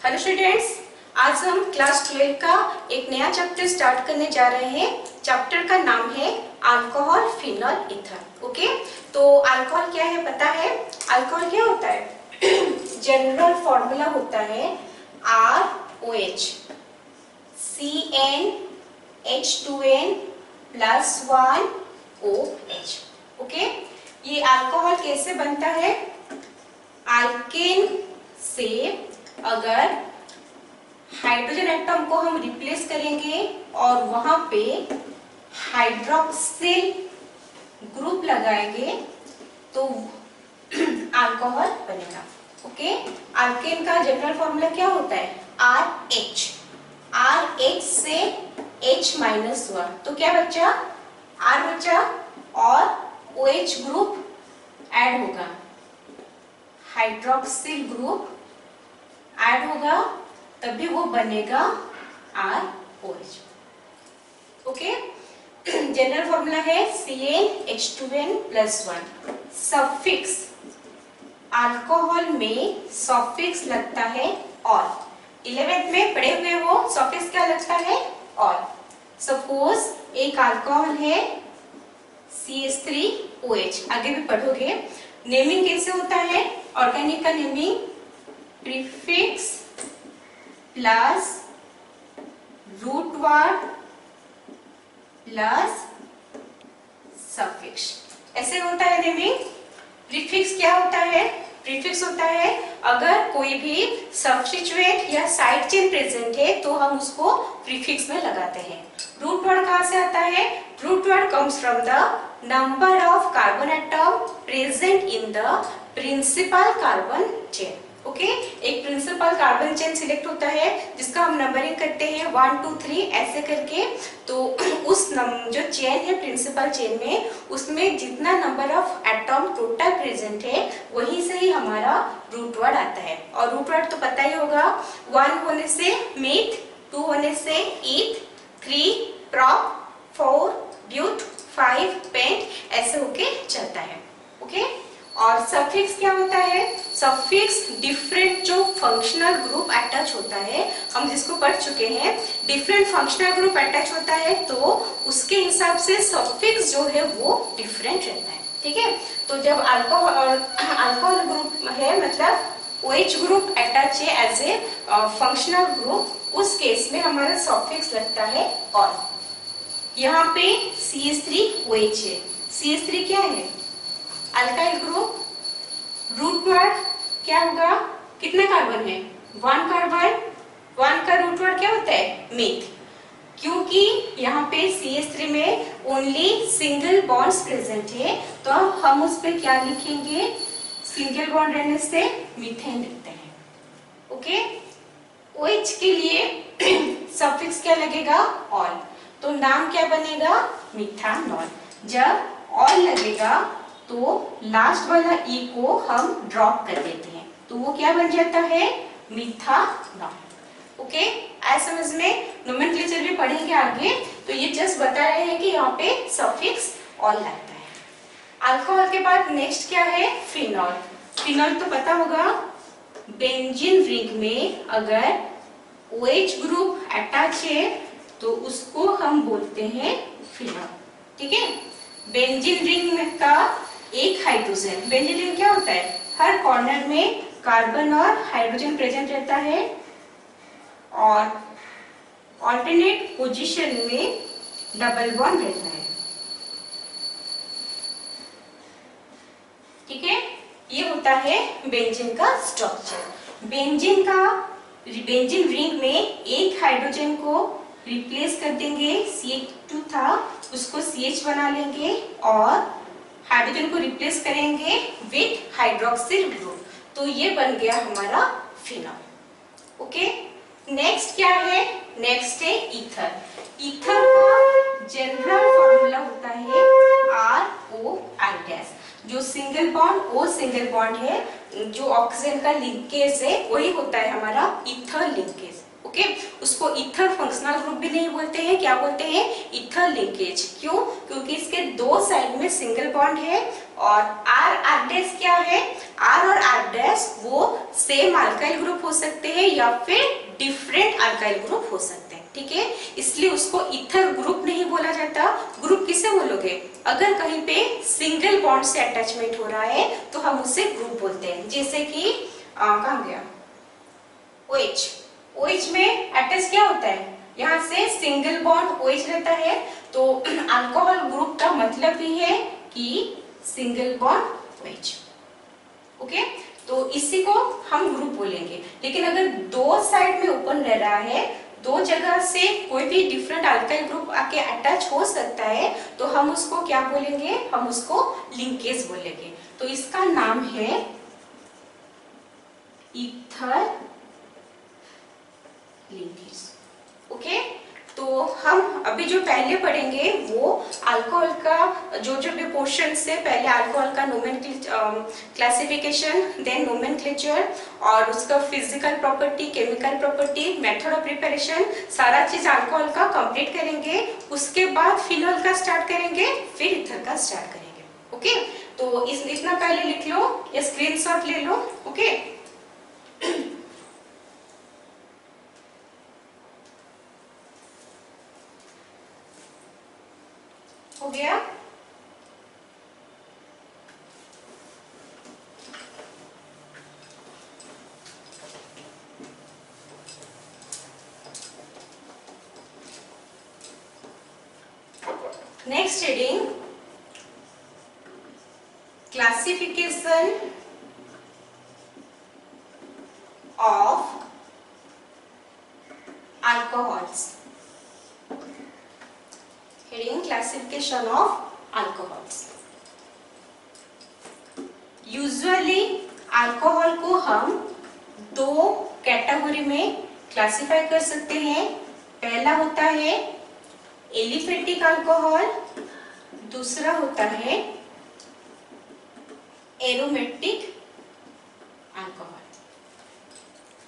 Hello students, आज हम class 12 का एक नया चैप्टर स्टार्ट करने जा रहे हैं। चैप्टर का नाम है अल्कोहल, फिनॉल, ईथर। ओके, तो अल्कोहल क्या है पता है? अल्कोहल क्या होता है? जनरल फॉर्मूला होता है ROH, CnH2n + 1OH। ओके, ये अल्कोहल कैसे बनता है? अल्केन से अगर हाइड्रोजन एटम को हम रिप्लेस करेंगे और वहां पे हाइड्रोक्सिल ग्रुप लगाएंगे तो अल्कोहल बनेगा। ओके, अल्केन का जनरल फॉर्मूला क्या होता है? RH। RH से H-1, तो क्या बचा? R बचा और OH ग्रुप ऐड होगा, हाइड्रोक्सिल ग्रुप ऐड होगा, तभी वो बनेगा ROH। ओके, जनरल फॉर्मूला है CnH2n + 1। सफिक्स, अल्कोहल में सफिक्स लगता है और। 11th में पढ़े हुए हो सफिक्स क्या लगता है? और। सपोज एक अल्कोहल है CH3OH, आगे भी पढ़ोगे। नेमिंग कैसे होता है? ऑर्गेनिक का naming prefix plus root word plus suffix, ऐसे होता है नेमिंग। प्रीफिक्स क्या होता है? प्रीफिक्स होता है अगर कोई भी सब्स्टिट्यूएंट या साइड चेन प्रेजेंट है तो हम उसको प्रीफिक्स में लगाते हैं। रूट वर्ड कहाँ से आता है? Root word comes from the number of carbon atom present in the principal carbon chain. Okay, एक प्रिंसिपल कार्बन चेन सिलेक्ट होता है जिसका हम नंबरिंग करते हैं 1 2 3 ऐसे करके। तो उस जो चेन है प्रिंसिपल चेन में, उसमें जितना number of atom total present है वहीं से ही हमारा रूट वर्ड आता है। और रूट वर्ड तो पता ही होगा, 1 होने से मीथ, 2 होने से ईथ, 3 प्रॉप, 4 ब्यूट, 5 पेंट, ऐसे होके चलता है। ओके, और सफिक्स क्या होता है? सफिक्स डिफरेंट जो फंक्शनल ग्रुप अटैच होता है, हम जिसको पढ़ चुके हैं, डिफरेंट फंक्शनल ग्रुप अटैच होता है तो उसके हिसाब से सफिक्स जो है वो डिफरेंट रहता है। ठीक है, तो जब अल्कोहल ग्रुप है मतलब OH ग्रुप अटैच है एज ए फंक्शनल ग्रुप, उस केस में हमारा सफिक्स लगता है और। यहाँ पे CH3OH है। CH3 क्या है? Alkyl group. रूट वर्ड क्या होगा? कितने कार्बन है? 1 कार्बन। 1 का रूट वर्ड क्या होता है? मीथ। क्योंकि यहाँ पे CH3 में ओनली सिंगल बॉन्ड्स प्रेजेंट है तो हम उस पे क्या लिखेंगे? सिंगल बॉन्ड रहने से मीथेन लिखते हैं। ओके, OH के लिए सफिक्स क्या लगेगा? ऑल, तो नाम क्या बनेगा? मिथानॉल। जब ऑल लगेगा तो लास्ट वाला ई को हम ड्रॉप कर देते हैं तो वो क्या बन जाता है? मिथानॉल। ओके, आज समझ में। नोमेनक्लेचर भी पढ़ेंगे आगे, तो ये जस्ट बता रहे हैं कि यहाँ पे सफिक्स ऑल लगता है। अल्कोहल के बाद नेक्स्ट क्या है? फिनॉल। फिनॉल तो पता होगा, बेंजीन रिंग में अगर OH ग्रुप अटैच है तो उसको हम बोलते हैं फिनॉल। ठीक है, बेंजीन रिंग में का एक हाइड्रोजन, बेंजीन रिंग क्या होता है? हर कॉर्नर में कार्बन और हाइड्रोजन प्रेजेंट रहता है और ऑल्टरनेट पोजीशन में डबल बॉन्ड रहता है। ठीक है, ये होता है बेंजीन का स्ट्रक्चर। बेंजीन रिंग में एक हाइड्रोजन को रिप्लेस कर देंगे, CH2 था उसको CH बना लेंगे और हाइड्रोजन को रिप्लेस करेंगे विथ हाइड्रोक्सिल ग्रुप, तो ये बन गया हमारा फिनॉल। ओके, नेक्स्ट क्या है? नेक्स्ट है ईथर। ईथर का जनरल फॉर्मूला होता है ROI-। जो single bond O single bond है, जो ऑक्सीजन का लिंकेज है वही होता है हमारा ईथर लिंकेज। ओके, उसको ईथर फंक्शनल ग्रुप भी नहीं बोलते हैं, क्या बोलते हैं, ईथर लिंकेज। क्यों? क्योंकि इसके दो साइड में सिंगल बॉन्ड है और आर आर डैश क्या है, आर और आर डैश वो सेम अल्काइल ग्रुप हो सकते हैं या फिर डिफरेंट अल्काइल ग्रुप हो सकते हैं, ठीक है। इसलिए उसको ईथर ग्रुप नहीं बोला जाता। ग्रुप किसे बोलोगे, अगर कहीं पे सिंगल बॉन्ड से अटैचमेंट हो रहा है तो हम उसे ग्रुप बोलते हैं। जैसे कि कहाँ गया, OH, OH में अटैच क्या होता है, यहाँ से सिंगल बॉन्ड OH रहता है, तो अल्कोहल ग्रुप का मतलब ही है कि सिंगल बॉन्ड OH। ओके, तो इसी को हम ग्रुप बोलेंगे। लेकिन अगर दो साइड में ओपन रह रहा है, दो जगह से कोई भी डिफरेंट अल्काइल ग्रुप आके अटैच हो सकता है, तो हम उसको क्या बोलेंगे, हम उसको लिंकेज बोलेंगे। तो इसका नाम है ईथर लिंकेज। ओके, तो हम अभी जो पहले पढ़ेंगे वो अल्कोहल का जो जो भी पोर्शन से पहले अल्कोहल का क्लासिफिकेशन, देन नोमेनक्लेचर और उसका physical property, chemical property, method of preparation, सारा चीज अल्कोहल का कंप्लीट करेंगे। उसके बाद फिनॉल का स्टार्ट करेंगे, फिर ईथर का स्टार्ट करेंगे। ओके, तो इतना पहले लिख लो या स्क्रीनशॉट ले लो। ओके, हो गया। Next reading, classification of alcohols. Heading classification of alcohols. Usually alcohol को हम दो कैटेगरी में क्लासिफाई कर सकते हैं। पहला होता है एलिफेटिक अल्कोहल, दूसरा होता है एरोमेटिक अल्कोहल।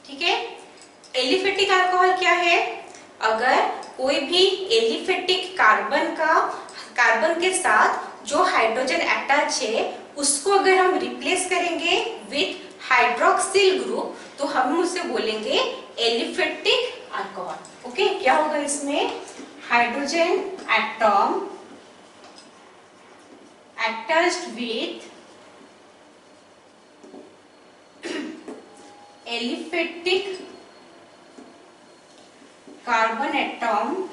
ठीक है, एलिफेटिक अल्कोहल क्या है, अगर कोई भी एलिफेटिक कार्बन के साथ जो हाइड्रोजन अटैच है उसको अगर हम रिप्लेस करेंगे विथ हाइड्रोक्सिल ग्रुप तो हम उसे बोलेंगे एलिफेटिक अल्कोहल। ओके, क्या होगा इसमें, hydrogen atom attached with aliphatic carbon atom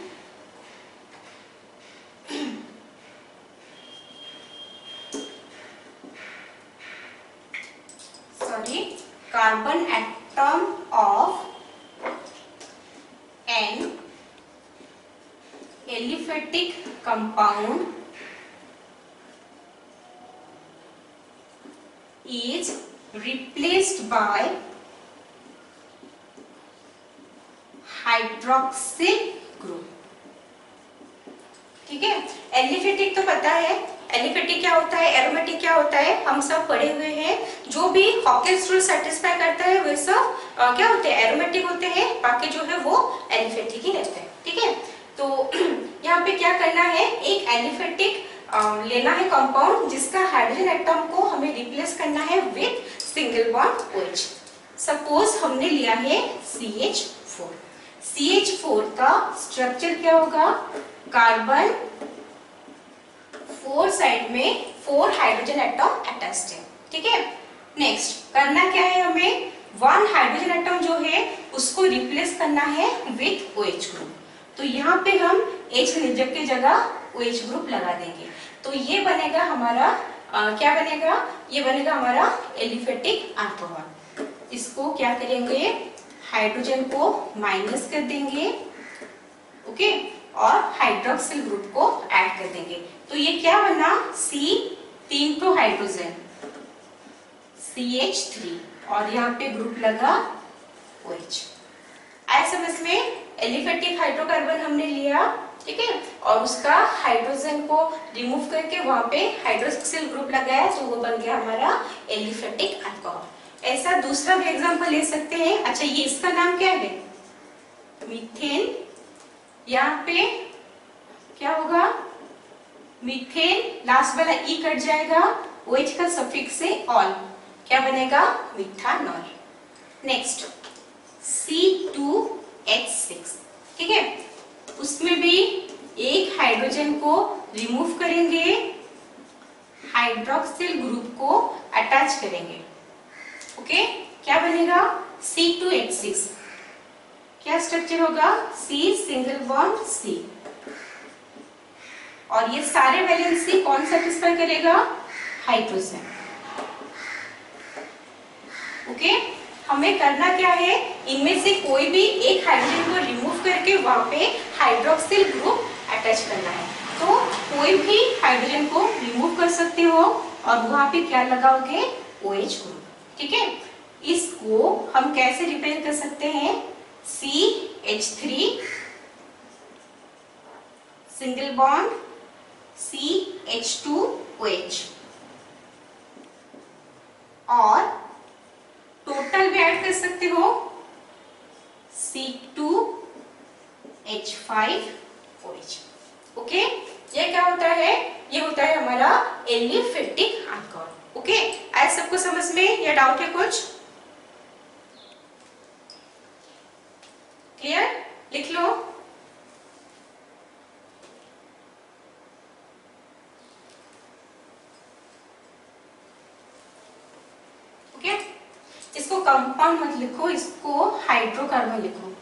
carbon atom of an aliphatic compound is replaced by hydroxyl group. ठीक है, एलिफेटिक तो पता है, एलिफेटिक क्या होता है, एरोमेटिक क्या होता है, हम सब पढ़े हुए हैं। जो भी हॉकिंस रूल सेटिस्फाई करता है वे सब क्या होते हैं, एरोमेटिक होते हैं, बाकी जो है वो एलिफेटिक ही रहते हैं। ठीक है, तो यहाँ पे क्या करना है, एक एलिफेटिक लेना है कंपाउंड जिसका हाइड्रोजन एटॉम को हमें रिप्लेस करना है with single bond OH। Suppose हमने लिया है CH4। CH4 का स्ट्रक्चर क्या होगा, कार्बन 4 साइड में 4 हाइड्रोजन एटॉम अटैच्ड है। ठीक है, नेक्स्ट करना क्या है, हमें 1 हाइड्रोजन एटॉम जो है उसको रिप्लेस करना है विथ OH ग्रुप। तो यहाँ पे हम H निर्जक की जगह OH ग्रुप लगा देंगे, तो ये बनेगा हमारा क्या बनेगा, ये बनेगा हमारा एलिफेटिक अल्कोहल। इसको क्या करेंगे, हाइड्रोजन को माइनस कर देंगे, ओके, और हाइड्रोक्सिल ग्रुप को ऐड कर देंगे। तो ये क्या बना, C3 तो हाइड्रोजन CH3 और यहाँ पे ग्रुप लगा OH। आए समझ में, एलिफेटिक हाइड्रोकार्बन हमने लिया, ठीक है, और उसका हाइड्रोजन को रिमूव करके वहां पे हाइड्रोक्सिल ग्रुप लगाया तो वो बन गया हमारा एलिफेटिक अल्कोहल। ऐसा दूसरा भी एग्जांपल ले सकते हैं। अच्छा, ये इसका नाम क्या है, मीथेन, यहाँ पे क्या होगा, मीथेन, लास्ट वाला ई कट जाएगा, OH का सफिक्स से ऑल, क्या बनेगा, मिथानॉल। नेक्स्ट C2H6, ठीक है, उसमें भी एक हाइड्रोजन को रिमूव करेंगे, हाइड्रोक्सिल ग्रुप को अटैच करेंगे। ओके, क्या बनेगा, C2H6, क्या स्ट्रक्चर होगा, C सिंगल बॉन्ड C, और ये सारे वैलेंसी कौन सेटिस्फाई करेगा, हाइड्रोजन। ओके, हमें करना क्या है, इनमें से कोई भी एक हाइड्रोजन को रिमूव करके वहां पे हाइड्रोक्सिल ग्रुप अटैच करना है। तो कोई भी हाइड्रोजन को रिमूव कर सकते हो और वहां पे क्या लगाओगे, OH ग्रुप, ठीक है। इसको हम कैसे रिपेयर कर सकते हैं, CH3 सिंगल बॉन्ड CH2OH, और टोटल भी ऐड कर सकते हो C2H5OH। ओके, ये क्या होता है, ये होता है हमारा एलिफेटिक अल्कोहल। ओके, आज सबको समझ में या डाउट है कुछ, क्लियर, लिख लो। ओके, इसको कंपाउंड मत लिखो, इसको हाइड्रोकार्बन लिखो,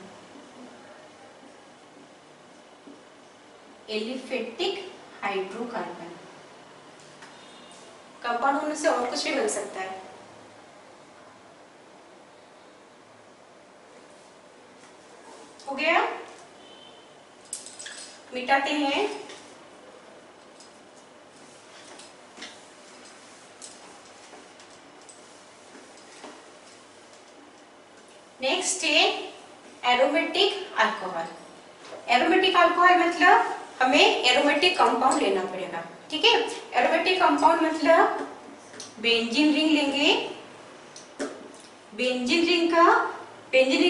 एलिफेटिक हाइड्रोकार्बन। कंपाउंड होने से और कुछ भी बन सकता है। हो गया, मिटाते हैं। नेक्स्ट है एरोमेटिक अल्कोहल। एरोमेटिक अल्कोहल मतलब हमें एरोमेटिक कंपाउंड लेना पड़ेगा, ठीक है। एरोमेटिक कंपाउंड मतलब बेंजीन रिंग लेंगे, बेंजीन रिंग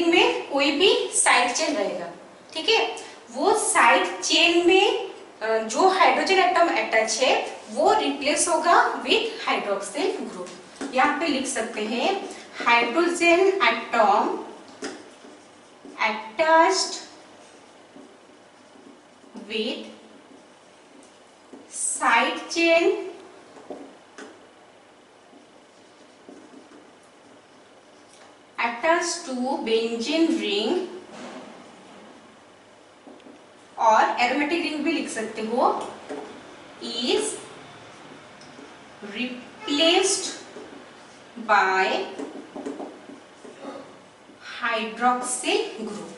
में कोई भी साइड चेन रहेगा, ठीक है। वो साइड चेन में जो हाइड्रोजन एटम अटैच है वो रिप्लेस होगा विथ हाइड्रोक्सिल ग्रुप। यहाँ पे लिख सकते हैं hydrogen atom attached with side chain attached to benzene ring, और एरोमेटिक रिंग भी लिख सकते हो, is replaced by hydroxyl group।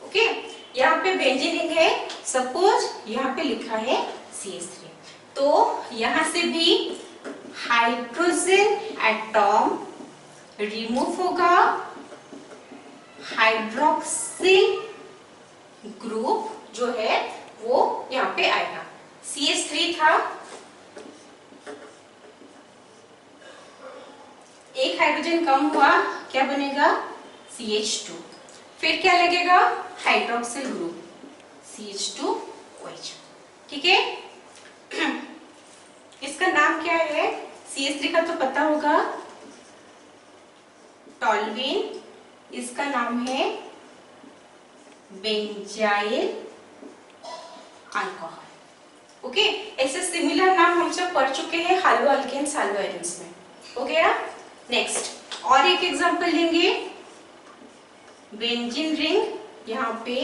Okay, यहाँ पे बेंजीन रिंग है, सपोज यहाँ पे लिखा है CH3, तो यहाँ से भी हाइड्रोजन एटम रिमूव होगा, हाइड्रोक्सिल ग्रुप जो है वो यहाँ पे आएगा। CH3 था, एक हाइड्रोजन कम हुआ, क्या बनेगा, CH2, फिर क्या लगेगा, हाइड्रोक्सिल ग्रुप CH2OH, ठीक है। इसका नाम क्या है, CH3 का तो पता होगा, टॉल्यूइन, इसका नाम है बेंजाइल अल्कोहल। ओके, ऐसे सिमिलर नाम हम सब पढ़ चुके हैं हालो अल्केन्स, हालो एरिन्स में। हो गया। नेक्स्ट और एक एग्जांपल लेंगे, बेंजीन रिंग, यहाँ पे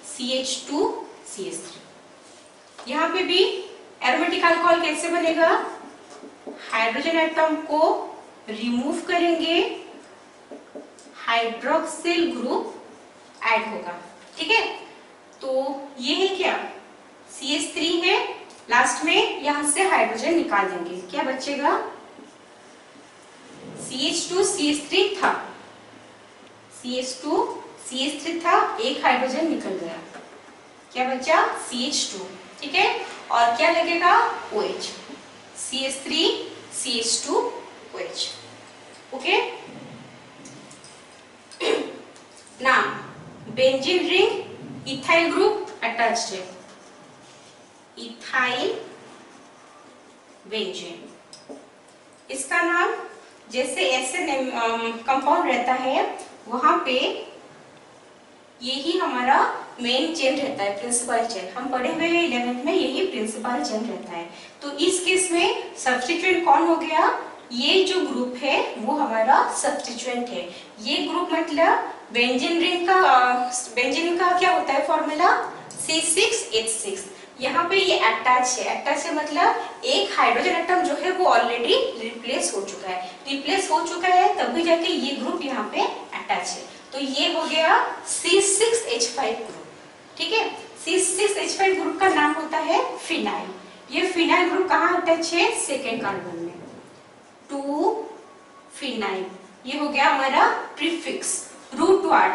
CH2 CH3, यहाँ पे भी एरोमेटिक अल्कोहल कैसे बनेगा, हाइड्रोजन एटम को रिमूव करेंगे, हाइड्रोक्सिल ग्रुप ऐड होगा, ठीक है। तो ये है क्या, CH3 है, लास्ट में यहां से हाइड्रोजन निकाल देंगे, क्या बचेगा, CH2 CH3 था, CH2 CH3 था, एक हाइड्रोजन निकल गया, क्या बचा, CH2, ठीक है। और क्या लगेगा, OH, CH3 CH2OH। Okay, now benzene ring ethyl group attached है, इथाइल बेंजीन। इसका नाम जैसे ऐसे कंपाउंड रहता है वहां पे यही हमारा मेन चेन रहता है, प्रिंसिपल चेन। हम पढ़े हुए 11th में यही प्रिंसिपल चेन रहता है। तो इस केस में सब्स्टिट्यूएंट कौन हो गया? ये जो ग्रुप है वो हमारा सब्स्टिट्यूएंट है। ये ग्रुप मतलब बेंजीन रिंग का बेंजीन का क्या होता है फॉर्मूला? C6H6। यहाँ पे ये अटैच है, अटैच है मतलब एक हाइड्रोजन एटम जो है वो ऑलरेडी रिप्लेस हो चुका है, रिप्लेस हो चुका है तभी जाके ये ग्रुप यहाँ पे अटैच है। तो ये हो गया C6H5 ग्रुप। ठीक है, C6H5 ग्रुप का नाम होता है फिनाइल। ये फिनाइल ग्रुप कहाँ अटैच है? सेकेंड कार्बन में, 2 फिनाइल। ये हो गया हमारा प्रीफिक्स। रूट वर्ड,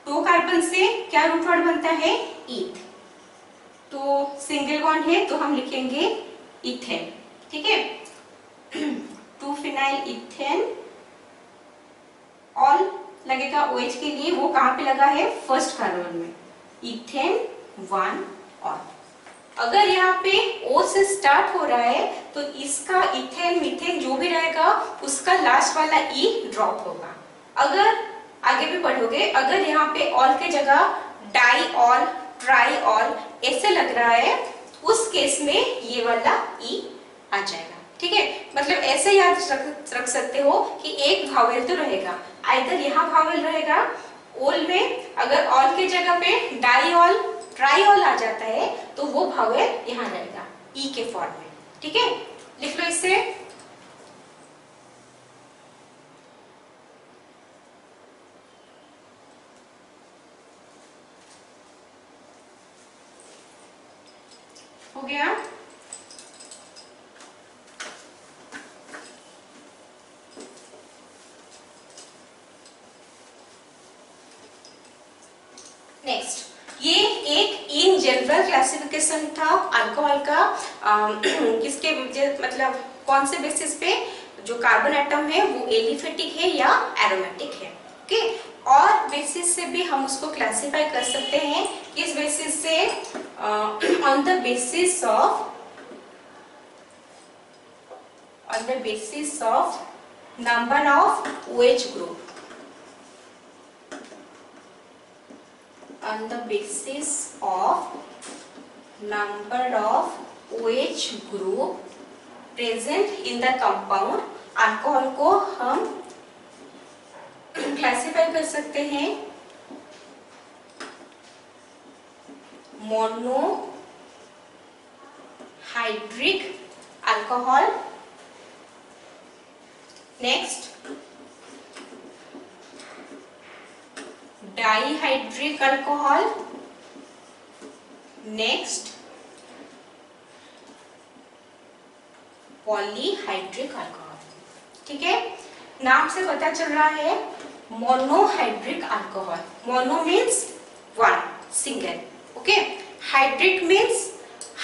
2 कार्बन से क्या रूट वर्ड बनता है? ईथ। तो सिंगल बॉन्ड है तो हम लिखेंगे इथेन। ठीक है, 2 फिनाइल इथेन। ऑल लगेगा OH के लिए, वो कहाँ पे लगा है? फर्स्ट कार्बन में, इथेन 1 ऑल। अगर यहाँ पे O से स्टार्ट हो रहा है तो इसका इथेन मीथेन जो भी रहेगा उसका लास्ट वाला E ड्रॉप होगा। अगर आगे भी पढ़ोगे, अगर यहाँ पे ऑल के जगह डाई ऑल, ट्राई ऑल ऐसे लग रहा है, उस केस में ये वाला E आ जाएगा। ठीक है, मतलब ऐसे याद रख सकते हो कि एक भावेल तो रहेगा, आइदर यहाँ भावेल रहेगा ओल में, अगर ऑल के जगह पे डाई ऑल, ट्राई ऑल आ जाता है तो वो भावेल यहाँ रहेगा E के फॉर्म में। ठीक है, लिख लो इसे। हो गया। नेक्स्ट, ये एक इन जनरल क्लासिफिकेशन था अल्कोहल का। किसके मतलब कौन से बेसिस पे? जो कार्बन एटम है वो एलिफेटिक है या एरोमेटिक है। ओके, और बेसिस से भी हम उसको क्लासिफाई कर सकते हैं। किस बेसिस से? On the basis of number of OH group, on the basis of number of OH group present in the compound। Alcohol को हम क्लासिफाई कर सकते हैं mono hydric alcohol. Next, dihydric alcohol. Next, polyhydric alcohol. ठीक है, नाम से पता चल रहा है monohydric alcohol. Mono means 1, single. Okay, hydric means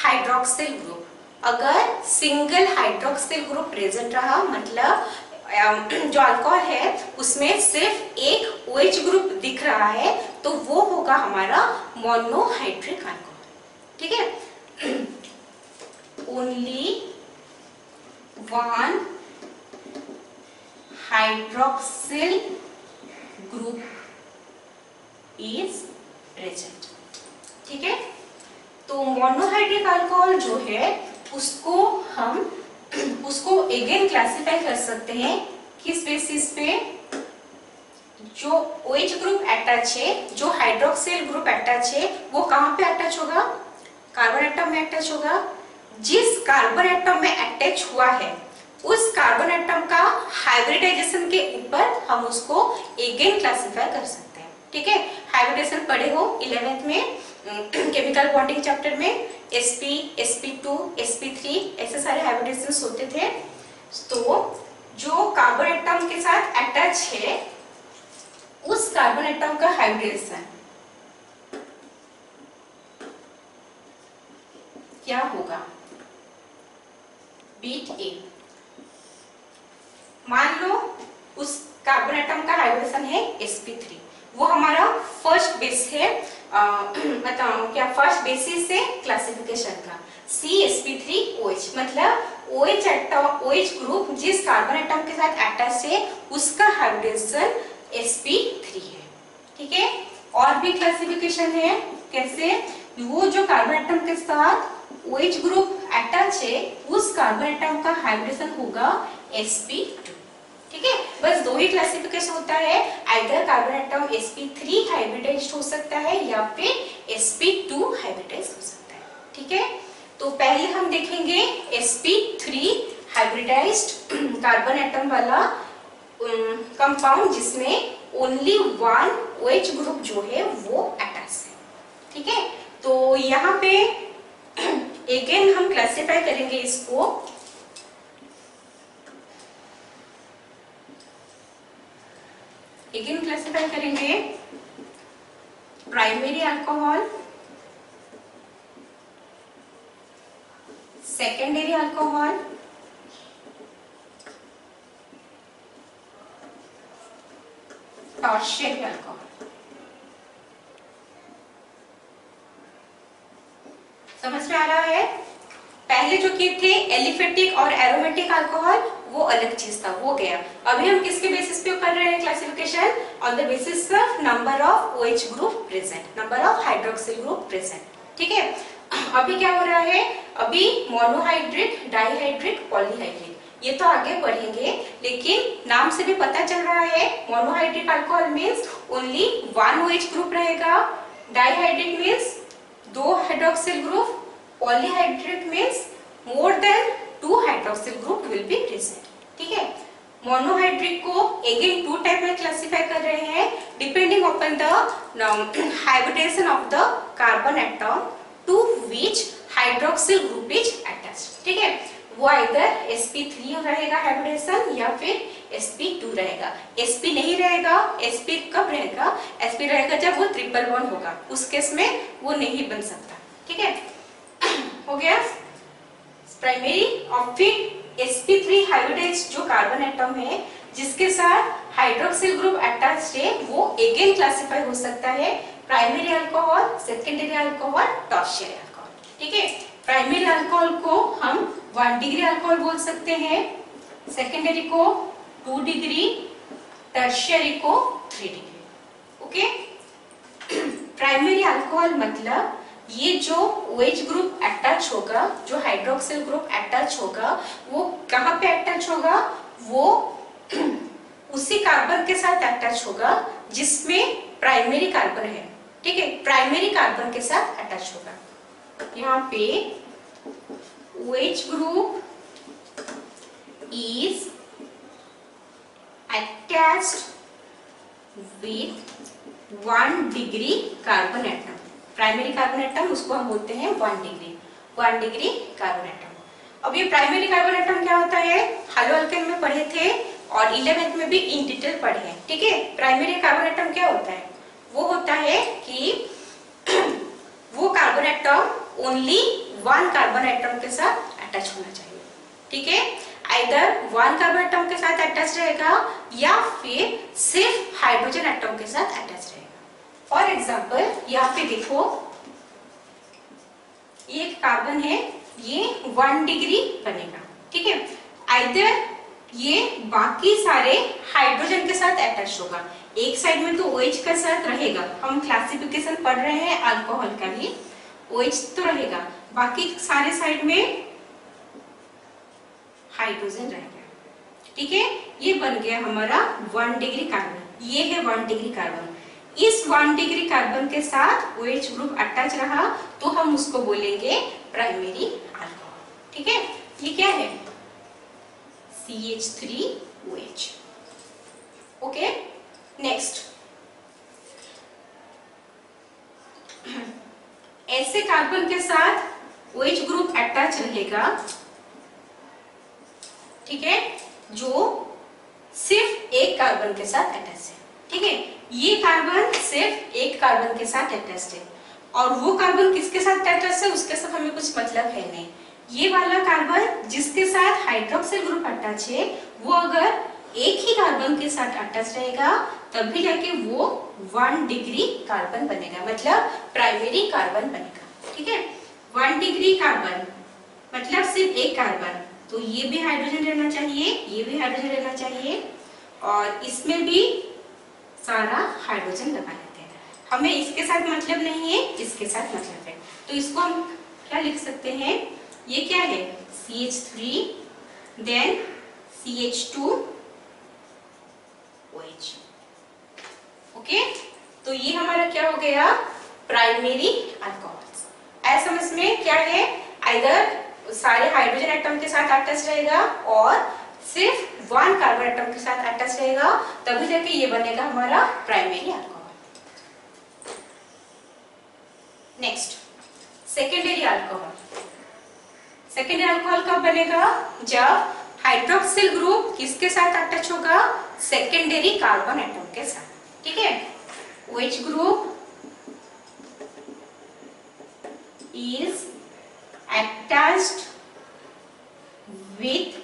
hydroxyl group. अगर सिंगल हाइड्रोक्सिल ग्रुप प्रेजेंट रहा मतलब जो अल्कोहल है उसमें सिर्फ एक OH ग्रुप दिख रहा है तो वो होगा हमारा मोनोहाइड्रिक अल्कोहल। ठीक है, only 1 hydroxyl group is present. ठीक है, तो मोनोहाइड्रिक अल्कोहल जो है उसको अगेन क्लासिफाई कर सकते हैं। किस बेसिस पे? जो OH ग्रुप अटैच है, जो हाइड्रोक्सिल ग्रुप अटैच है वो कहाँ पे अटैच होगा? कार्बन एटम में अटैच होगा। जिस कार्बन एटम में अटैच हुआ है उस कार्बन एटम का हाइब्रिडाइजेशन के ऊपर हम उसको अगेन क्लासिफाई कर सकते हैं। ठीक है, हाइब्रिडाइजेशन पढ़े हो 11th में केमिकल बॉन्डिंग चैप्टर में, sp, sp2, sp3 ऐसे सारे हाइब्रिडाइजेशंस होते थे। तो जो कार्बन एटम के साथ अटैच है उस कार्बन एटम का हाइब्रिडेशन क्या होगा? Bit A। मान लो उस कार्बन एटम का हाइब्रिडेशन है sp3, वो हमारा फर्स्ट बेस है बताओ क्या फर्स्ट बेसिस है क्लासिफिकेशन का। CsP3OH मतलब OH एटम OH ग्रुप जिस कार्बन एटम के साथ अटैच है उसका हाइब्रिडाइजेशन sp3 है। ठीक है, और भी क्लासिफिकेशन है कैसे, वो जो कार्बन एटम के साथ OH ग्रुप अटैच है उस कार्बन एटम का हाइब्रिडेशन होगा sp2। ठीक है, बस दो ही क्लासिफिकेशन होता है, either carbon atom sp3 hybridised हो सकता है या फिर sp2 हाइब्रिडाइज्ड हो सकता है। ठीक है, तो पहले हम देखेंगे sp3 हाइब्रिडाइज्ड कार्बन एटम वाला कंपाउंड जिसमें ओनली वन OH ग्रुप जो है वो अटैच है। ठीक है, तो यहाँ पे अगेन हम क्लासिफाई करेंगे इसको, अगेन क्लासिफाई करेंगे primary alcohol, secondary alcohol, tertiary alcohol. समझ में आ रहा है? पहले जो किए थे एलिफेटिक और एरोमेटिक अल्कोहल वो अलग चीज था, वो गया। अभी हम किसके बेसिस पे कर रहे हैं classification, on the basis of number of OH group present, number of hydroxyl group present. ठीक है, अभी क्या हो रहा है, अभी मोनोहाइड्रेट, डाइहाइड्रेट, पॉलीहाइड्रेट ये तो आगे पढ़ेंगे, लेकिन नाम से भी पता चल रहा है monohydric alcohol means only one OH group रहेगा, डाइहाइड्रेट मींस दो hydroxyl group, polyhydrate means more than 2 hydroxyl group will be present. ठीक है, मोनोहाइड्रिक को अगेन 2 टाइप में क्लासिफाई कर रहे हैं depending upon the hybridisation of the carbon atom to which hydroxyl group is attached. ठीक है, वो आइदर sp3 रहेगा हाइब्रिडेशन या फिर sp2 रहेगा। sp नहीं रहेगा, sp कब रहेगा, sp रहेगा जब वो ट्रिपल बॉन्ड होगा, उस केस में वो नहीं बन सकता। ठीक है, हो गया प्राइमरी। और फिर sp3 हाइब्रिडाइज्ड जो कार्बन एटम है जिसके साथ हाइड्रोक्सिल ग्रुप अटैच्ड है वो अगेन क्लासिफाई हो सकता है primary alcohol, secondary alcohol, tertiary alcohol. ठीक है, प्राइमरी अल्कोहल को हम 1 डिग्री अल्कोहल बोल सकते हैं, सेकेंडरी को 2 डिग्री, टर्शियरी को 3 डिग्री। ओके, प्राइमरी अल्कोहल मतलब ये जो OH ग्रुप अटैच होगा, जो हाइड्रोक्सिल ग्रुप अटैच होगा वो कहाँ पे अटैच होगा, वो उसी कार्बन के साथ अटैच होगा जिसमें प्राइमरी कार्बन है। ठीक है, प्राइमरी कार्बन के साथ अटैच होगा। यहाँ पे OH group is attached with 1 degree carbon atom। Primary carbon atom उसको हम बोलते हैं 1 डिग्री कार्बन एटम। अब ये प्राइमरी कार्बन एटम क्या होता है, हालो अल्केन में पढ़े थे और 11th में भी इन डिटेल पढ़े हैं। ठीक है, प्राइमरी कार्बन एटम क्या होता है, वो होता है कि वो carbon atom only 1 carbon atom के साथ अटैच होना चाहिए। ठीक है, आइदर 1 कार्बन एटम के साथ अटैच रहेगा या फिर सिर्फ हाइड्रोजन एटम के साथ अटैच रहेगा। फॉर एग्जाम्पल यहाँ पे देखो, ये एक कार्बन है, ये 1 डिग्री बनेगा। ठीक है, आइदर ये बाकी सारे हाइड्रोजन के साथ अटैच होगा, एक साइड में तो OH के साथ रहेगा, हम क्लासिफिकेशन पढ़ रहे हैं अल्कोहल का ही, OH तो रहेगा, बाकी सारे साइड में हाइड्रोजन रहेगा। ठीक है, ये बन गया हमारा 1 डिग्री कार्बन, ये है 1 डिग्री कार्बन। इस 1 डिग्री कार्बन के साथ OH ग्रुप अटैच रहा तो हम उसको बोलेंगे प्राइमरी अल्कोहल। ठीक है, ये क्या है, CH3OH। ओके, नेक्स्ट, ऐसे कार्बन के साथ OH ग्रुप अटैच रहेगा, ठीक है, जो सिर्फ एक कार्बन के साथ अटैच है। ठीक है, ये कार्बन सिर्फ एक कार्बन के साथ अटैच है और वो कार्बन किसके साथ अटैच है उसके साथ हमें कुछ मतलब है नहीं। ये वाला कार्बन जिसके साथ हाइड्रोक्सिल ग्रुप अटैच है वो अगर एक ही कार्बन के साथ अटैच रहेगा तभी जाके वो 1 डिग्री कार्बन बनेगा, मतलब प्राइमरी कार्बन बनेगा। ठीक है, 1 डिग्री कार्बन मतलब सिर्फ एक कार्बन, तो ये भी हाइड्रोजन रहना चाहिए, ये भी हाइड्रोजन रहना चाहिए, और इसमें भी सारा हाइड्रोजन लगा लेते हैं। हमें इसके साथ मतलब नहीं है, इसके साथ मतलब है, तो इसको हम क्या लिख सकते हैं, ये क्या है CH3 then CH2 OH। Okay, तो ये हमारा क्या हो गया, प्राइमरी अल्कोहल्स। ऐसा समझ में क्या है, आइदर सारे हाइड्रोजन एटम के साथ अटैच रहेगा और सिर्फ 1 कार्बन एटम के साथ अटैच रहेगा, तभी जाके ये बनेगा हमारा primary alcohol. Next, secondary alcohol. Secondary alcohol कब बनेगा, जब हाइड्रोक्सिल ग्रुप किसके साथ अटैच होगा, सेकेंडरी कार्बन एटम के साथ। ठीक है, OH group is attached with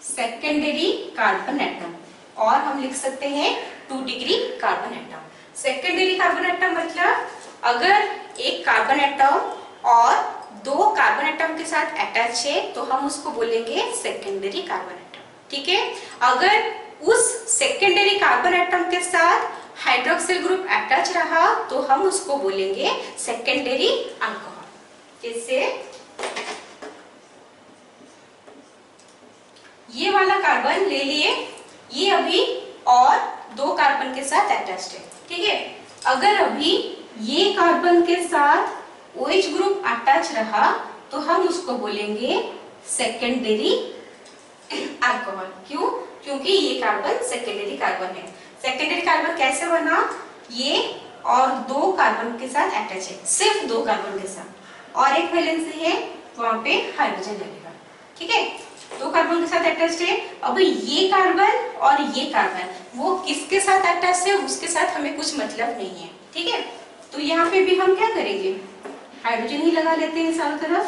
secondary carbon atom, और हम लिख सकते हैं 2 degree carbon atom. Secondary carbon atom मतलब अगर एक कार्बन एटम और 2 कार्बन एटम के साथ अटैच है तो हम उसको बोलेंगे सेकेंडरी कार्बन एटम। ठीक है, अगर उस सेकेंडरी कार्बन एटम के साथ हाइड्रोक्सिल ग्रुप अटैच रहा तो हम उसको बोलेंगे सेकेंडरी अल्कोहल। जैसे ये वाला कार्बन ले लिए, ये अभी और 2 कार्बन के साथ अटैच्ड है। ठीक है, अगर अभी ये कार्बन के साथ OH ग्रुप अटैच रहा तो हम उसको बोलेंगे सेकेंडरी अल्कोहल। क्यों, क्योंकि ये कार्बन सेकेंडरी कार्बन है। सेकेंडरी कार्बन कैसे बना, ये और 2 कार्बन के साथ अटैच है, सिर्फ 2 कार्बन के साथ, और एक वैलेंसी है वहां पे हाइड्रोजन लगेगा। ठीक है, 2 कार्बन के साथ अटैच है। अब ये कार्बन और ये कार्बन वो किसके साथ अटैच है उसके साथ हमें कुछ मतलब नहीं है। ठीक है, तो यहाँ पे भी हम क्या करेंगे, हाइड्रोजन ही लगा लेते हैं चारों तरफ।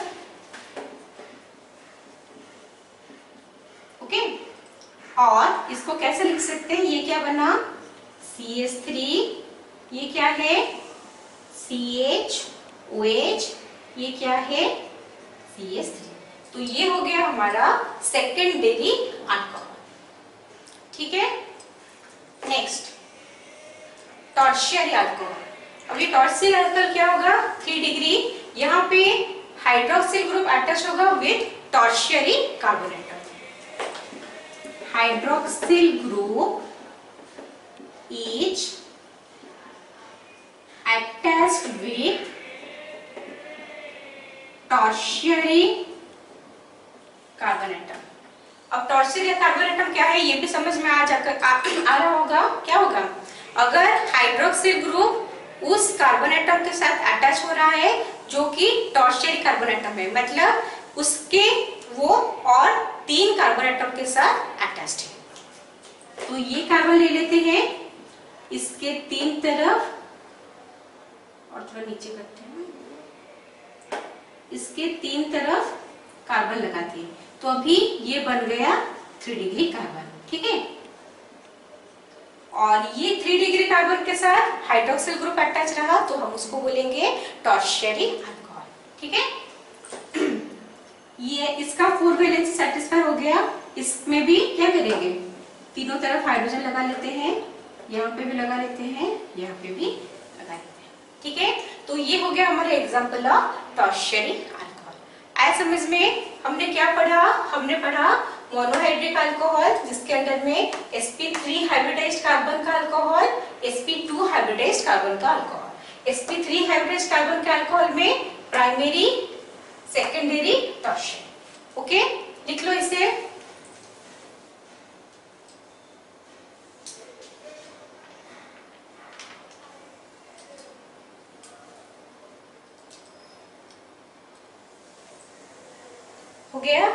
ओके, और इसको कैसे लिख सकते हैं, ये क्या बना CH3, ये क्या है CHOH, ये क्या है CH3। तो ये हो गया हमारा सेकेंडरी अल्कोहल। ठीक है, नेक्स्ट टर्शियरी अल्कोहल। अब ये टर्शियरी अल्कोहल क्या होगा, 3 डिग्री, यहाँ पे हाइड्रोक्सिल ग्रुप अटैच होगा with tertiary carbon atom. Hydroxyl group is attached with tertiary carbon atom. अब टर्शियरी कार्बन एटम क्या है ये भी समझ में आ रहा होगा। क्या होगा, अगर हाइड्रोक्सिल ग्रुप उस कार्बन एटम के साथ अटैच हो रहा है जो कि टर्शियरी कार्बन एटम है, मतलब उसके वो और 3 कार्बन एटम के साथ अटैच्ड है, तो ये कार्बन ले लेते हैं इसके 3 तरफ और थोड़ा नीचे करते हैं, इसके 3 तरफ कार्बन लगाते हैं, तो अभी ये बन गया 3 डिग्री कार्बन। ठीक है, और ये 3 डिग्री कार्बन के साथ हाइड्रोक्सिल ग्रुप अटैच रहा तो हम उसको बोलेंगे टर्शियरी अल्कोहल। ठीक है, ये इसका 4 वैलेंसी सेटिस्फाई हो गया। इसमें भी क्या करेंगे, तीनों तरफ हाइड्रोजन लगा लेते हैं, यहाँ पे भी लगा लेते हैं, यहाँ पे भी लगा लेते हैं। ठीक है, तो ये हो गया हमारा एग्जांपल ऑफ टर्शियरी अल्कोहल। आए समझ में, हमने क्या पढ़ा, हमने पढ़ा मोनोहाइड्रिक अल्कोहल जिसके अंदर में sp3 हाइब्रिडाइज्ड कार्बन का अल्कोहल, sp2 हाइब्रिडाइज्ड कार्बन का अल्कोहल। sp3 हाइब्रिडाइज्ड कार्बन के अल्कोहल में प्राइमरी, सेकेंडरी, टर्शियरी। ओके, लिख लो इसे। हो गया,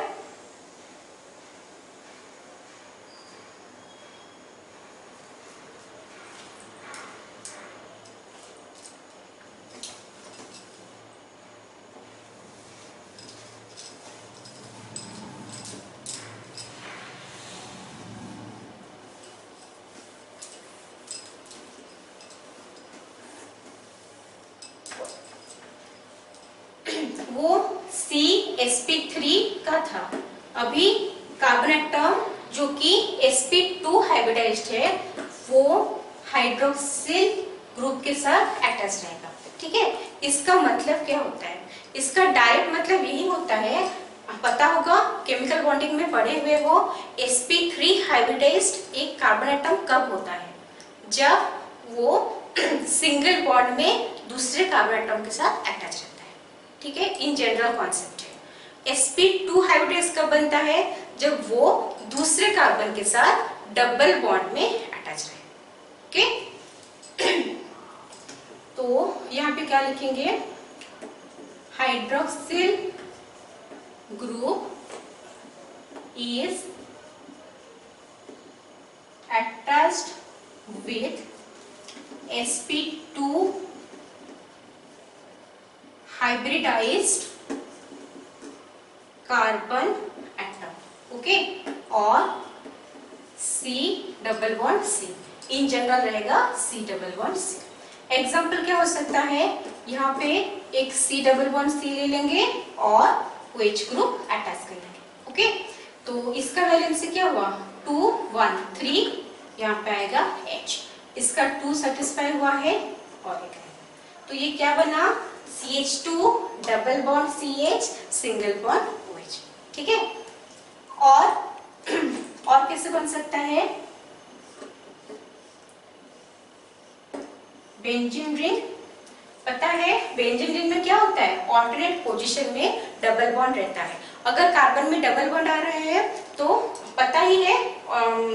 वो CsP3 का था। अभी कार्बन एटम जो कि sp2 हाइब्रिडाइज्ड है वो हाइड्रोक्सिल ग्रुप के साथ अटैच रहेगा। ठीक है, इसका मतलब क्या होता है? इसका डायरेक्ट मतलब यही होता है, पता होगा केमिकल बॉन्डिंग में पढ़े हुए हो, sp3 हाइब्रिडाइज्ड एक कार्बन एटम कब होता है? जब वो सिंगल बॉन्ड में दूसरे कार्बन एटम के साथ अटैच रहता है। ठीक है, इन जनरल कॉन्सेप्ट है। sp2 हाइब्रिडाइज्ड कब बनता है? जब वो दूसरे कार्बन के साथ डबल बॉन्ड में अटैच रहे। ओके, तो यहाँ पे क्या लिखेंगे? Hydroxyl group is attached with sp2 hybridized carbon atom, okay, और C double bond C, in general रहेगा C double bond C। Example क्या हो सकता है? यहाँ पे एक C डबल बॉन्ड C ले लेंगे और OH ग्रुप अटैच कर लेंगे। ओके, तो इसका वैलेंसी क्या हुआ? 2 1 3, यहाँ पे आएगा H, इसका 2 सेटिस्फाई हुआ है और एक है, तो ये क्या बना? CH2 double bond CH single bond OH। ठीक है, और कैसे बन सकता है? बेंजीन रिंग, पता है बेंजीन रिंग में क्या होता है? ऑल्टरनेट पोजीशन में डबल बॉन्ड रहता है। अगर कार्बन में डबल बॉन्ड आ रहे हैं तो पता ही है,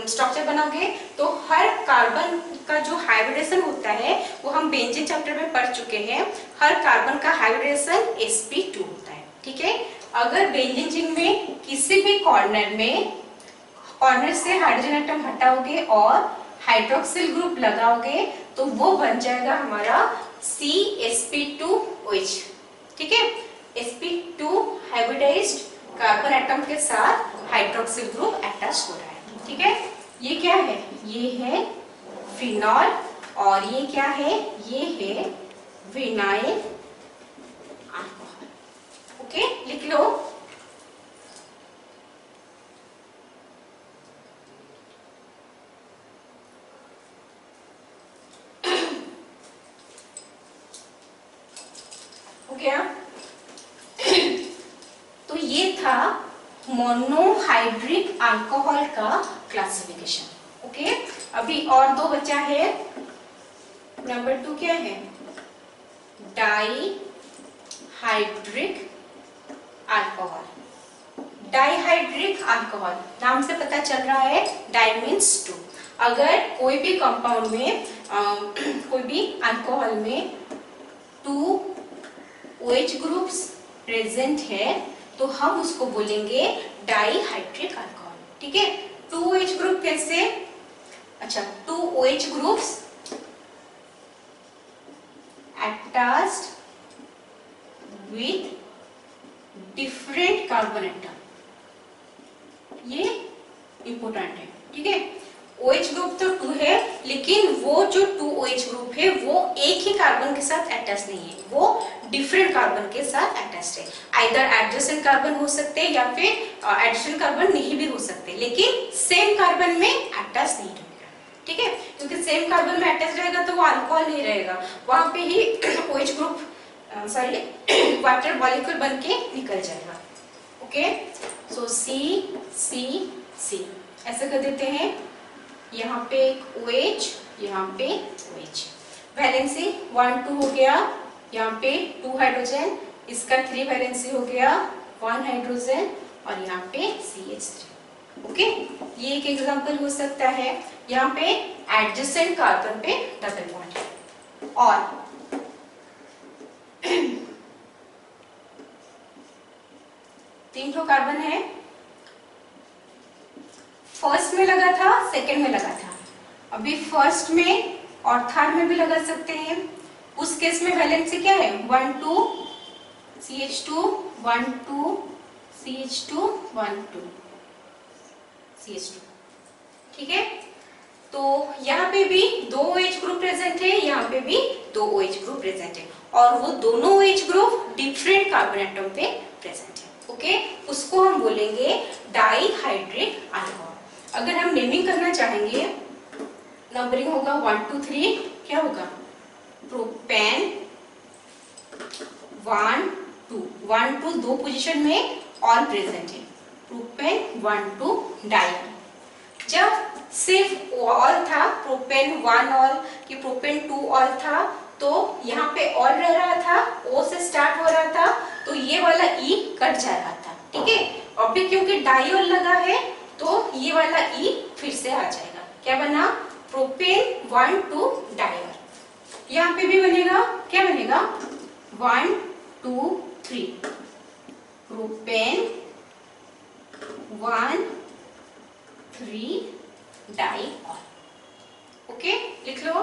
स्ट्रक्चर बनाओगे तो हर कार्बन का जो हाइब्रिडेशन होता है वो हम बेंजीन चैप्टर में पढ़ चुके हैं। हर कार्बन का हाइब्रिडेशन sp2 होता है। ठीक है, अगर बेंजीन रिंग में किसी भी कॉर्नर से हाइड्रोजन एटम हटाओगे और हाइड्रोक्सिल ग्रुप लगाओगे तो वो बन जाएगा हमारा CsP2OH। ठीक है, sp2 हाइब्रिडाइज्ड कार्बन एटम के साथ हाइड्रोक्सिल ग्रुप अटैच हो रहा है। ठीक है, ये क्या है? ये है फिनॉल और ये क्या है? ये है विनाइल अल्कोहल। ओके, लिख लो। हो गया? तो ये था मोनोहाइड्रिक अल्कोहल का क्लासिफिकेशन। ओके, अभी और दो बचा है। नंबर 2 क्या है? Dihydric alcohol. Dihydric alcohol, नाम से पता चल रहा है डाई मीन्स 2। अगर कोई भी कंपाउंड में कोई भी अल्कोहल में 2 OH ग्रुप्स प्रेजेंट है तो हम उसको बोलेंगे डाइहाइड्रिक अल्कोहल। ठीक है, 2 OH ग्रुप कैसे? अच्छा, 2 OH groups attached with different carbon atom, ये इंपोर्टेंट है। ठीक है, OH ग्रुप तो 2 है लेकिन वो जो 2 OH ग्रुप है वो एक ही कार्बन के साथ अटैच नहीं है, वो डिफरेंट कार्बन के साथ अटैच्ड है। आइदर एडजेसेंट कार्बन हो सकते हैं या फिर एडिशनल कार्बन नहीं भी हो सकते, लेकिन सेम कार्बन में अटैच नहीं रहेगा। ठीक है, क्योंकि सेम कार्बन में अटैच रहेगा तो वो अल्कोहल नहीं रहेगा, वहां पे ही OH ग्रुप वाटर मॉलिक्यूल बन के निकल जाएगा। ओके, सो C ऐसे कर देते हैं। यहाँ पे एक OH, यहाँ पे OH, वैलेंसी 1 2 हो गया, यहाँ पे 2 हाइड्रोजन, इसका 3 वैलेंसी हो गया, 1 हाइड्रोजन और यहाँ पे CH3। ओके, ये एक एग्जांपल हो सकता है। यहाँ पे एडजेसेंट कार्बन पे डबल बॉन्ड है और तीन ठो कार्बन है, फर्स्ट में लगा था, सेकंड में लगा था, अभी फर्स्ट में और थर्ड में भी लगा सकते हैं। उस केस में वैलेंसी क्या है? 1 2 CH2 1 2 CH2 1 2 CH2। ठीक है, तो यहाँ पे भी 2 OH ग्रुप प्रेजेंट है, यहाँ पे भी 2 दो OH ग्रुप प्रेजेंट है और वो दोनों OH group different carbon atom पे प्रेजेंट है। ओके, उसको हम बोलेंगे डाईहाइड्रिक अल्कोहल। अगर हम नेमिंग करना चाहेंगे, नंबरिंग होगा 1 2 3, क्या होगा? प्रोपेन 1 2 दो पोजीशन में ऑल प्रेजेंट है, प्रोपेन 1 2 डाई। जब सिर्फ ऑल था, प्रोपेन 1 ऑल कि प्रोपेन 2 ऑल था, तो यहाँ पे ऑल रह रहा था, O से स्टार्ट हो रहा था, तो ये वाला E कट जा रहा था। ठीक है, अभी क्योंकि डाईऑल लगा है तो ये वाला E फिर से आ जाएगा। क्या बना? Propane 1 2 diol. यहाँ पे भी बनेगा, क्या बनेगा? 1 2 3 प्रोपेन 1 3 डाईऑल। ओके, लिख लो।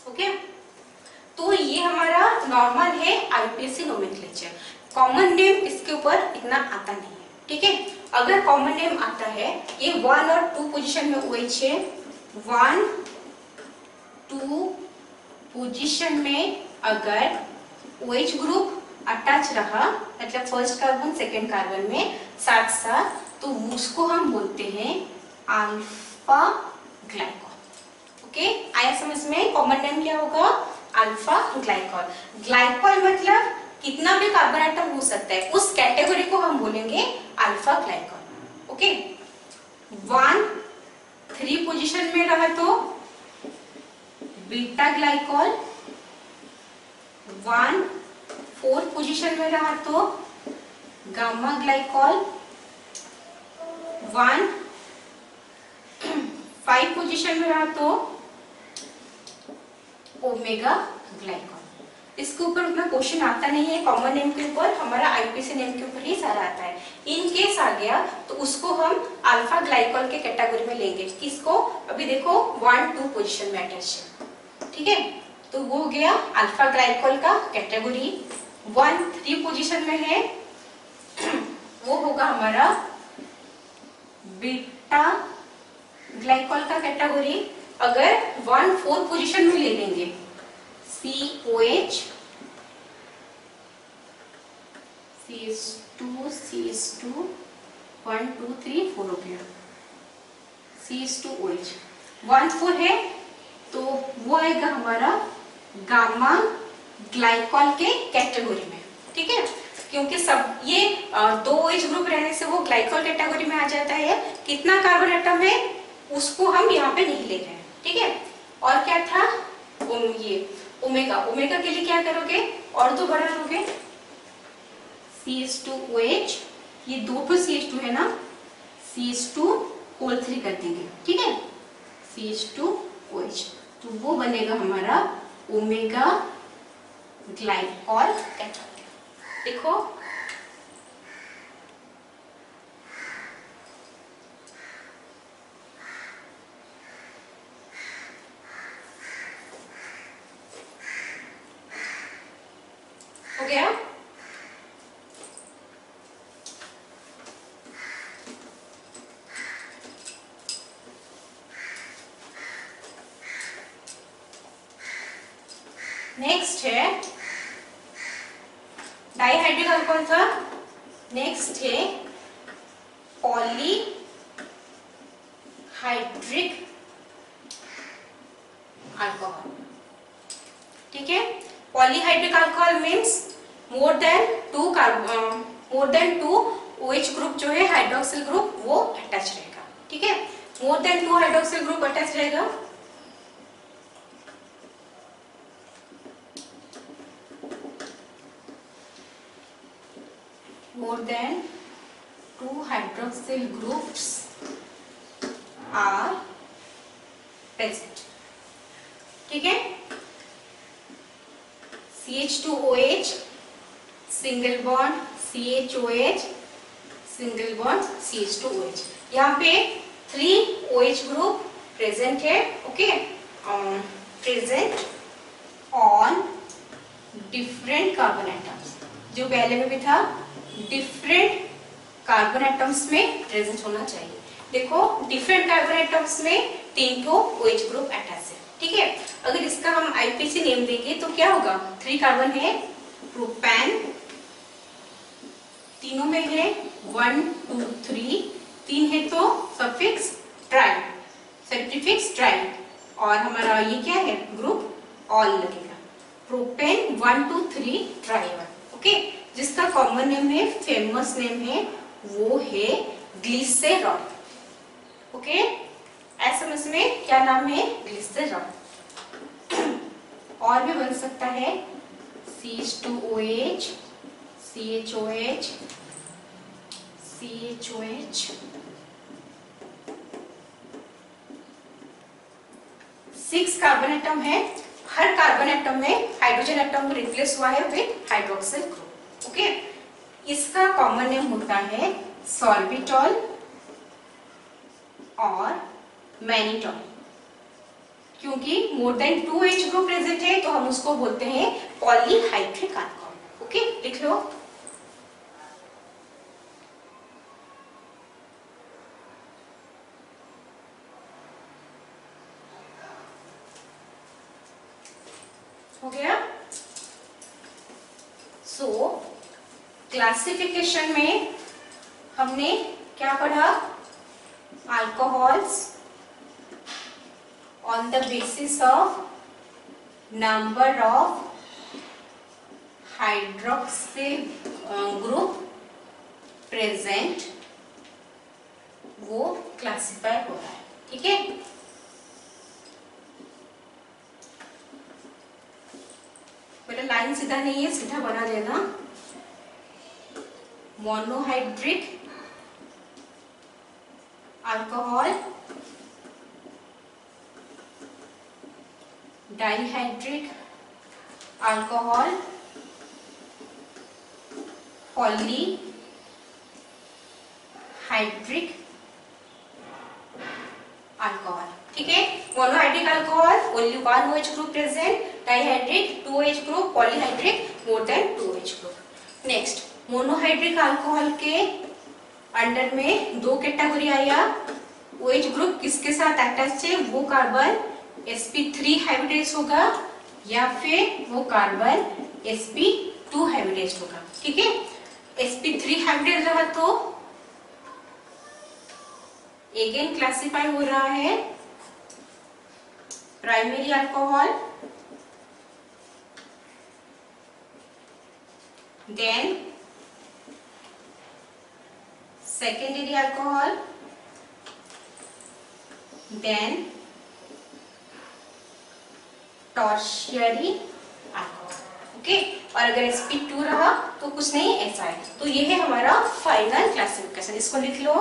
ओके, तो ये हमारा नॉर्मल है आईपीएसी नोमेनक्लेचर। कॉमन नेम इसके ऊपर इतना आता नहीं है। ठीक है, अगर कॉमन नेम आता है, ये 1 और 2 पोजीशन में OH है, 1 2 पोजीशन में अगर OH ग्रुप अटैच रहा, मतलब फर्स्ट कार्बन सेकेंड कार्बन में साथ साथ, तो उसको हम बोलते हैं अल्फा ग्लाइकॉल। ओके, आया समझ में? कॉमन नेम क्या होगा? Alpha glycol. ग्लाइकॉल मतलब कितना भी कार्बन एटम हो सकता है, उस कैटेगरी को हम बोलेंगे अल्फा ग्लाइकॉल। ओके, 1 3 पोजीशन में रहा तो बीटा ग्लाइकॉल, 1 4 पोजीशन में रहा तो गामा ग्लाइकॉल, 1 5 पोजीशन में रहा तो ओमेगा ग्लाइकॉल। इसके ऊपर उतना क्वेश्चन आता नहीं है कॉमन नेम के ऊपर, हमारा आईपीसी नेम के ऊपर ही सारा आता है। इन केस आ गया तो उसको हम अल्फा ग्लाइकॉल के कैटेगरी में लेंगे। किसको? अभी देखो 1 2 पोजीशन में अटैच है। ठीक है, तो वो हो गया अल्फा ग्लाइकॉल का कैटेगरी। 1 3 पोजीशन में है, वो होगा हमारा बीटा ग्लाइकॉल का कैटेगरी। अगर 1 4 पोजीशन में ले लेंगे, COH CH2 1 2 3 4 हो गया, CH2OH 1 4 है, तो वो आएगा हमारा गामा ग्लाइकॉल के कैटेगरी में। ठीक है, क्योंकि सब ये 2 OH ग्रुप रहने से वो ग्लाइकॉल कैटेगरी में आ जाता है। कितना कार्बन एटम है उसको हम यहाँ पे नहीं ले रहे हैं। ठीक है, और क्या था? ये ओमेगा। ओमेगा के लिए क्या करोगे? और तो बढ़ा लोगे, CH2OH, ये 2 तो CH2 है ना, CH2 होल 3 कर देंगे। ठीक है, CH2OH, तो वो बनेगा हमारा ओमेगा ग्लाइकॉल कैटेगरी। देखो, हो गया। नेक्स्ट है डाईहाइड्रिक अल्कोहल था। नेक्स्ट है पॉलीहाइड्रिक अल्कोहल। ठीक है, polyhydric alcohol means more than two OH group जो है हाइड्रोक्सिल ग्रुप वो अटैच रहेगा। ठीक है, more than 2 hydroxyl group attach रहेगा। more than 2 hydroxyl groups are present. ठीक है, CH2OH single bond CHOH single bond CH2OH। यहाँ पे 3 OH ग्रुप प्रेजेंट है। Okay, present on different carbon atoms. जो पहले में भी था, डिफरेंट कार्बन एटम्स में प्रेजेंट होना चाहिए। देखो डिफरेंट कार्बन एटम्स में 3 ठो OH ग्रुप अटैच है, ठीक है। अगर इसका हम IPC नेम देंगे तो क्या होगा, 3 कार्बन है प्रोपेन, तीनों में है 1 2 3, 3 है तो suffix try, sorry prefix try, और हमारा ये क्या है ग्रुप ऑल लगेगा, प्रोपेन 1 2 3 ट्राई, ओके। जिसका कॉमन नेम है, फेमस नेम है, वो है ग्लिसरॉल, ओके। एसएमएस में क्या नाम है, ग्लिसरॉल। और भी बन सकता है CH2OH, CHOH, CHOH, 6 carbon atom है। हर कार्बन एटम में हाइड्रोजन एटम रिप्लेस हुआ है विद हाइड्रोक्सिल ग्रुप, ओके। इसका कॉमन नेम होता है सॉर्बिटॉल और मैनिटॉल। क्योंकि मोर देन 2 H ग्रुप प्रेजेंट है तो हम उसको बोलते हैं पॉलीहाइड्रिक अल्कोहल, ओके। लिख लो। हो गया। सो क्लासिफिकेशन में हमने क्या पढ़ा, alcohols on the basis of number of hydroxyl group present, वो क्लासिफाई हो रहा है, ठीक है। मेरा लाइन सीधा नहीं है, सीधा बना देना। Monohydric alcohol, dihydric alcohol, polyhydric alcohol, ठीक है। Monohydric alcohol only 1 OH group present, dihydric 2 OH group, polyhydric मोर than 2 OH group. Next, monohydric alcohol के अंडर में 2 कैटेगरी आया। OH ग्रुप किसके साथ अटैच है, वो कार्बन sp3 हाइब्रिडाइज्ड होगा या फिर वो कार्बन sp2 हाइब्रिडाइज्ड होगा, ठीक है। sp3 हाइब्रिडाइज्ड रहा तो अगेन क्लासिफाई हो रहा है primary alcohol, then secondary alcohol, then tertiary alcohol, okay. और अगर sp2 रहा तो कुछ नहीं, ऐसा है। तो ये है हमारा फाइनल क्लासिफिकेशन, इसको लिख लो।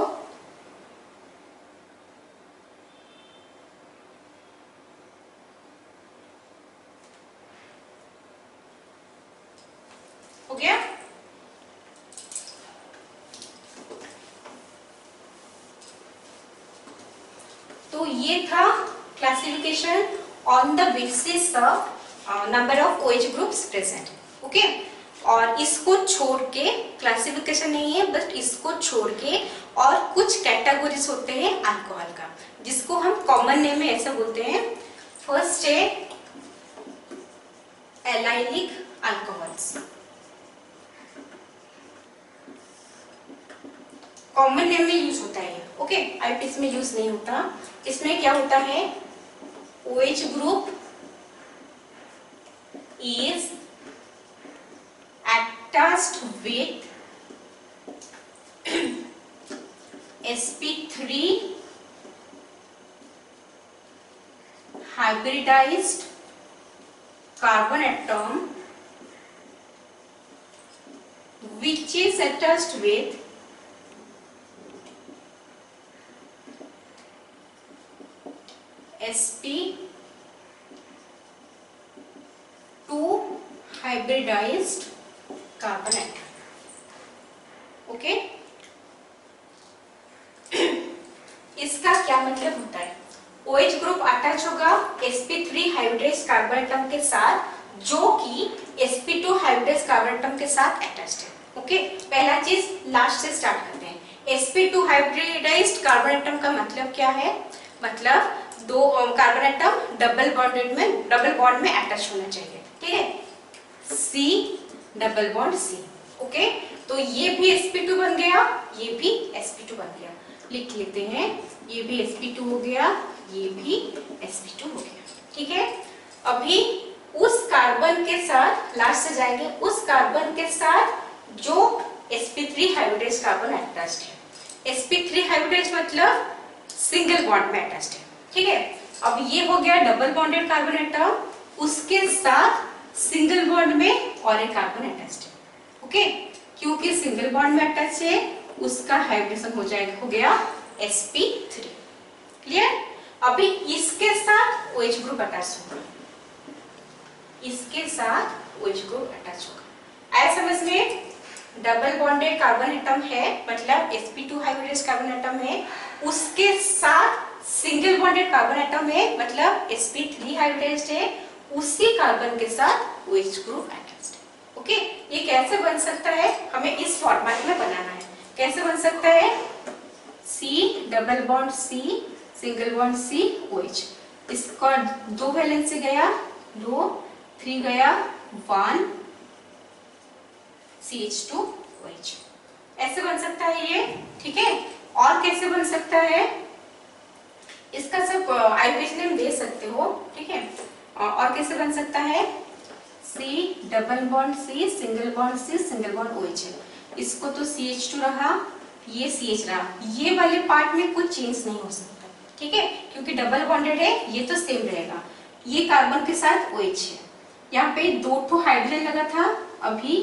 हो गया। तो ये था classification on the basis of number of OH groups present, okay. और इसको छोड़ के क्लासिफिकेशन नहीं है, बस इसको छोड़ के और कुछ कैटेगरीज होते हैं अल्कोहल का, जिसको हम कॉमन नेम में ऐसा बोलते हैं। फर्स्ट है एलाइलिक अल्कोहल्स, कॉमन नेम में यूज होता है, ओके। IPC में यूज नहीं होता। इसमें क्या होता है, OH group is attached with sp3 hybridized carbon atom which is attached with sp2 hybridized carbon atom, okay. इसका क्या मतलब होता है, OH ग्रुप अटैच होगा sp3 हाइब्रिडाइज्ड कार्बन एटम के साथ जो कि sp2 हाइब्रिडाइज्ड कार्बन एटम के साथ अटैच्ड है। ओके, पहला चीज लास्ट से स्टार्ट करते हैं। sp2 हाइब्रिडाइज्ड कार्बन एटम का मतलब क्या है? मतलब दो कार्बन एटम डबल बॉन्ड में अटैच होना चाहिए। ठीक है, C double bond C। Okay, तो ये भी sp2 बन गया, ये भी sp2 बन गया। लिख लेते हैं, ये भी sp2 हो गया, ये भी sp2 हो गया। ठीक है, अभी उस कार्बन के साथ लास्ट से जाएंगे, उस कार्बन के साथ जो sp3 हाइब्रिडाइज्ड कार्बन अटैच्ड है। sp3 हाइब्रिडाइज्ड मतलब सिंगल बॉन्ड में अटैच्ड है। ठीक है, अब ये हो गया डबल बॉन्डेड कार्बन एटम, उसके साथ सिंगल बॉन्ड में और एक कार्बन अटैच्ड है। ओके, क्योंकि सिंगल बॉन्ड में अटैच है उसका हाइब्रिडेशन हो गया sp3। क्लियर? अभी इसके साथ OH ग्रुप अटैच होगा, इसके साथ OH ग्रुप अटैच होगा। ऐसा समझ में, डबल बॉन्डेड कार्बन एटम है मतलब sp2 हाइब्रिडाइज्ड कार्बन एटम है, उसके साथ सिंगल बॉन्डेड कार्बन एटम है मतलब sp3 हाइब्रिडाइज्ड है, उसी कार्बन के साथ OH ग्रुप अटैच्ड है। ओके, ये कैसे बन सकता है? हमें इस फॉर्मेट में बनाना है। कैसे बन सकता है? C double bond C single bond C OH, इसका 2 वैलेंस से गया 2, 3 गया 1 CH2 OH। ऐसे बन सकता है ये। ठीक है, और कैसे बन सकता है? इसका सब आईपीएच नेम दे सकते हो। ठीक है, और कैसे बन सकता है? C double bond C single bond C single bond OH है, इसको तो CH2 रहा, ये CH रहा, ये वाले पार्ट में कुछ चेंज नहीं हो सकता। ठीक है, क्योंकि डबल बॉन्डेड है, ये तो सेम रहेगा। ये कार्बन के साथ OH है, यहाँ पे 2 हाइड्रोजन लगा था, अभी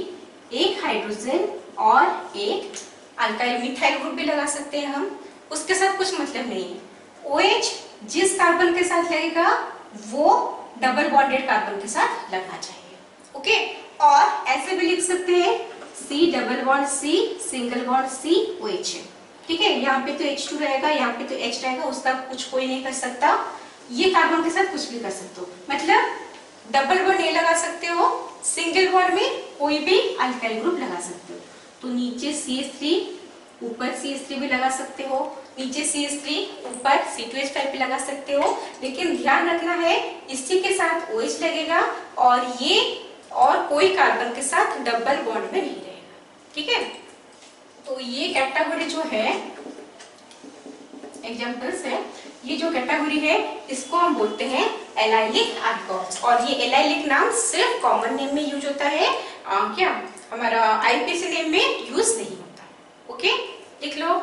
एक हाइड्रोजन और एक अल्काइल मिथाइल ग्रुप भी लगा सकते हैं हम, उसके साथ कुछ मतलब नहीं है। OH जिस कार्बन के साथ लगेगा वो डबल बॉन्डेड कार्बन के साथ लगना चाहिए। ओके, और ऐसे भी लिख सकते हैं C double bond C single bond C OH है। ठीक है, यहाँ पे तो H2 रहेगा, यहाँ पे तो H रहेगा, उसका कुछ कोई नहीं कर सकता। ये कार्बन के साथ कुछ भी कर सकते हो, मतलब डबल बॉन्ड नहीं लगा सकते हो, सिंगल बॉन्ड में कोई भी अल्काइल ग्रुप लगा सकते हो। तो नीचे CH3 ऊपर CH3 भी लगा सकते हो, नीचे CH3 ऊपर C2H5 भी लगा सकते हो, लेकिन ध्यान रखना है इसी के साथ OH लगेगा और ये और कोई कार्बन के साथ डबल बॉन्ड में नहीं रहेगा। ठीक है, तो ये कैटेगरी जो है एग्जांपल्स है, ये जो कैटेगरी है इसको हम बोलते हैं एलाइलिक अल्कोहल्स, और ये एलाइलिक नाम सिर्फ कॉमन नेम में यूज होता है, क्या हमारा आईपीसी नेम में यूज नहीं होता। ओके, लिख लो।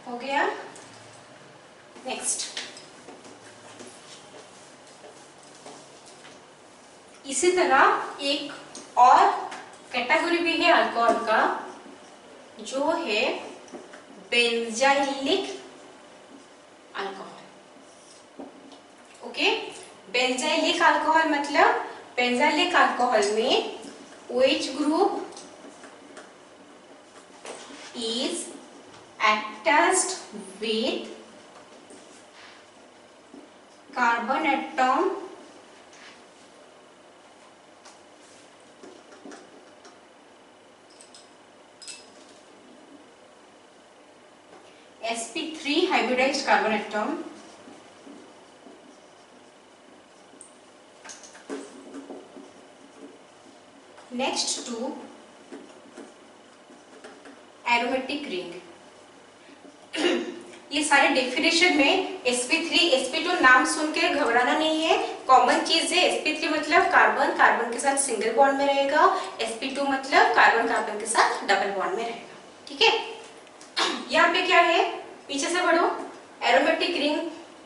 हो गया, नेक्स्ट। इसी तरह एक और कैटेगरी भी है अल्कोहल का, जो है benzylic alcohol. Okay, benzylic alcohol मतलब बेंजाइलिक अल्कोहल में OH group is attached with carbon atom sp3 hybridized carbon atom next to aromatic ring। ये सारे डेफिनेशन में sp3 sp2 नाम सुन के घबराना नहीं है, कॉमन चीज है। sp3 मतलब कार्बन कार्बन के साथ सिंगल बॉन्ड में रहेगा, sp2 मतलब कार्बन कार्बन के साथ डबल बॉन्ड में रहेगा। ठीक है, यहाँ पे क्या है, पीछे से बढ़ो, एरोमेटिक रिंग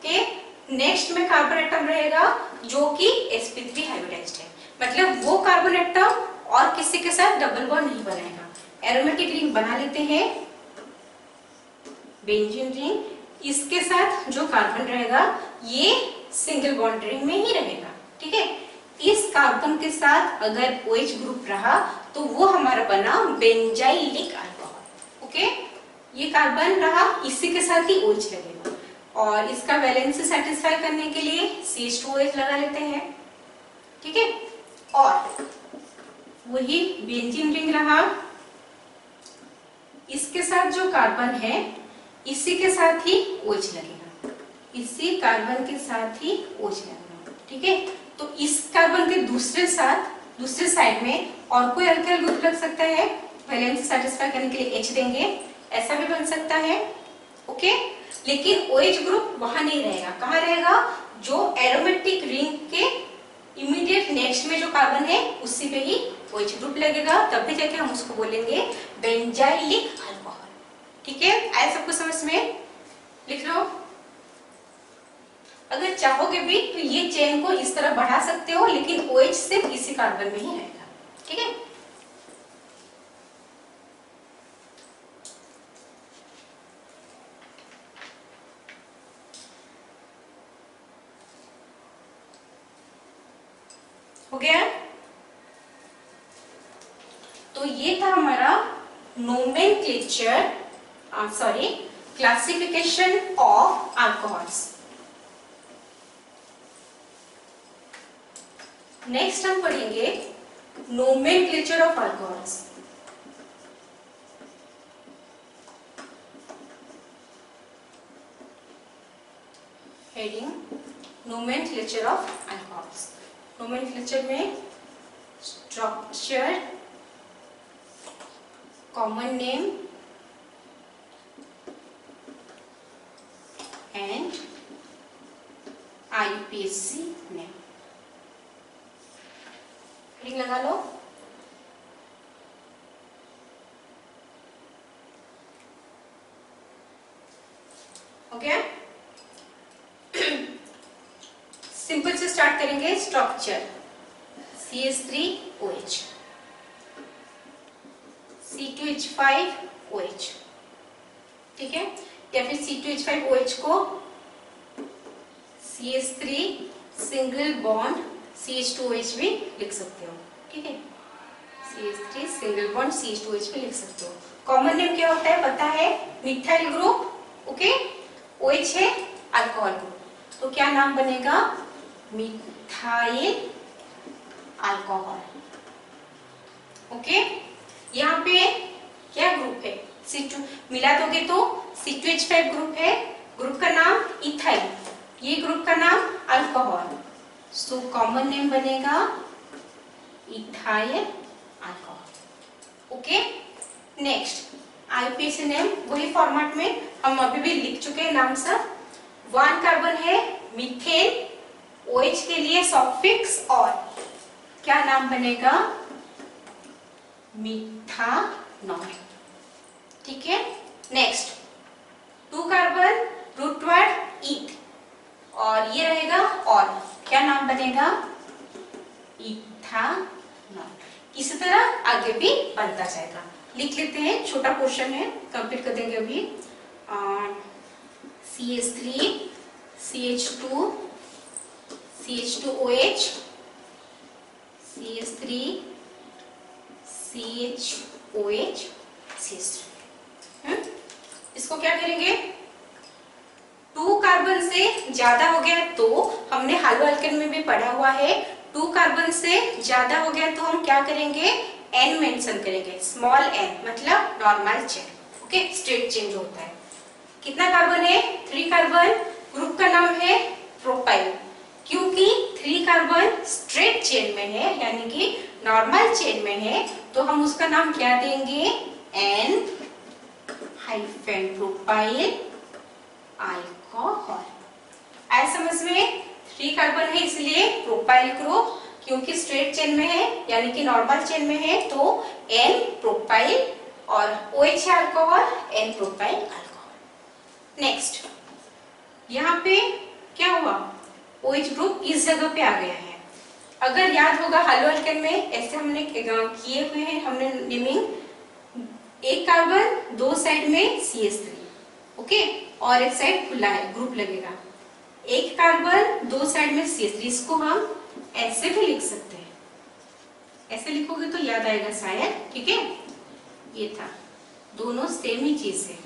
के नेक्स्ट में कार्बन एटम रहेगा जो कि sp3 हाइब्रिडाइज्ड है, मतलब वो कार्बन एटम और किसी के साथ डबल बॉन्ड नहीं बनाएगा। एरोमेटिक रिंग बना लेते हैं, बेंजीन रिंग, इसके साथ जो कार्बन रहेगा ये सिंगल बॉन्ड रिंग में ही रहेगा। ठीक है, इस कार्बन के साथ अगर OH ग्रुप रहा तो वो हमारा बना बेंजाइलिक अल्कोहल। ओके, ये कार्बन रहा, इसी के साथ ही OH लगेगा और इसका वैलेंसी सेटिस्फाई करने के लिए CH2OH लगा लेते हैं। ठीक है, और वही बेंजीन रिंग रहा, इसके साथ जो कार्बन है इसी के साथ ही OH लगेगा, इसी कार्बन के साथ ही OH लगेगा। ठीक है, तो इस कार्बन के दूसरे साइड में और कोई अल्काइल ग्रुप लग सकता है, वैलेंसी सेटिस्फाई करने के लिए H देंगे, ऐसा भी बन सकता है। ओके, लेकिन OH ग्रुप वहां नहीं रहेगा, कहाँ रहेगा, जो एरोमेटिक रिंग के इमीडिएट नेक्स्ट में जो कार्बन है उसी पे ही OH ग्रुप लगेगा, तब भी जाके हम उसको बोलेंगे बेंजाइलिक अल्कोहल। ठीक है, आया सबको समझ में, लिख लो। अगर चाहोगे भी तो ये चेन को इस तरह बढ़ा सकते हो, लेकिन OH सिर्फ इसी कार्बन में ही रहेगा। ठीक है, हो गया। तो ये था हमारा nomenclature, classification of alcohols. Next हम पढ़ेंगे nomenclature of alcohols. Heading nomenclature of alcohols. Nomenclature में structure, common name and IUPAC name. Heading लगा लो। हो गया, सिंपल से स्टार्ट करेंगे। स्ट्रक्चर CH3OH, C2H5OH, ठीक है, या फिर C2H5OH को CH3 सिंगल बॉन्ड CH2OH भी लिख सकते हो। ठीक है, CH3 सिंगल बॉन्ड CH2OH भी लिख सकते हो। कॉमन नेम क्या होता है पता है, मिथाइल ग्रुप। ओके, OH है अल्कोहल ग्रुप, तो क्या नाम बनेगा, मिथाइल अल्कोहल। ओके, यहाँ पे क्या ग्रुप है, C2 मिला दोगे तो C2H5 ग्रुप है, ग्रुप का नाम इथाइल, ये ग्रुप का नाम अल्कोहल, सो कॉमन नेम बनेगा ethyl alcohol. Okay, next IUPAC name वही फॉर्मेट में हम अभी भी लिख चुके हैं नाम सब। 1 कार्बन है मीथेन, OH के लिए सॉफिक्स और क्या नाम बनेगा, मिथानॉल। ठीक है, नेक्स्ट 2 कार्बन रूट वर्ड ईथ और ये रहेगा और क्या नाम बनेगा, इथानॉल। इसी तरह आगे भी बनता जाएगा। लिख लेते हैं, छोटा क्वेश्चन है, कंप्लीट कर देंगे अभी। CH3 CH2 CH2OH CH3 CHOH CH3। इसको क्या करेंगे, 2 कार्बन से ज्यादा हो गया तो हमने हालो अल्केन में भी पढ़ा हुआ है, 2 कार्बन से ज्यादा हो गया तो हम क्या करेंगे, N मेंशन करेंगे, स्मॉल n मतलब normal chain. Okay, straight chain जो होता है। कितना कार्बन है, 3 कार्बन, ग्रुप का नाम है प्रोपाइल, क्योंकि 3 कार्बन स्ट्रेट चेन में है यानी कि नॉर्मल चेन में है, तो हम उसका नाम क्या देंगे, N हाइफन प्रोपाइल अल्कोहल। आया समझ में, 3 कार्बन है इसलिए प्रोपाइल ग्रुप, क्योंकि स्ट्रेट चेन में है यानी कि नॉर्मल चेन में है तो N प्रोपाइल और OH alcohol N propyl alcohol. Next यहाँ पे क्या हुआ, OH ग्रुप इस जगह पे आ गया है। अगर याद होगा हालो अल्केन में ऐसे हमने किए हुए हैं, हमने नेमिंग, 1 कार्बन 2 साइड में CH3, ओके, और एक साइड खुला है, ग्रुप लगेगा। 1 कार्बन 2 साइड में CH3, इसको हम ऐसे भी लिख सकते हैं, ऐसे लिखोगे तो याद आएगा शायद, ठीक है। ये था, दोनों सेम ही चीज है,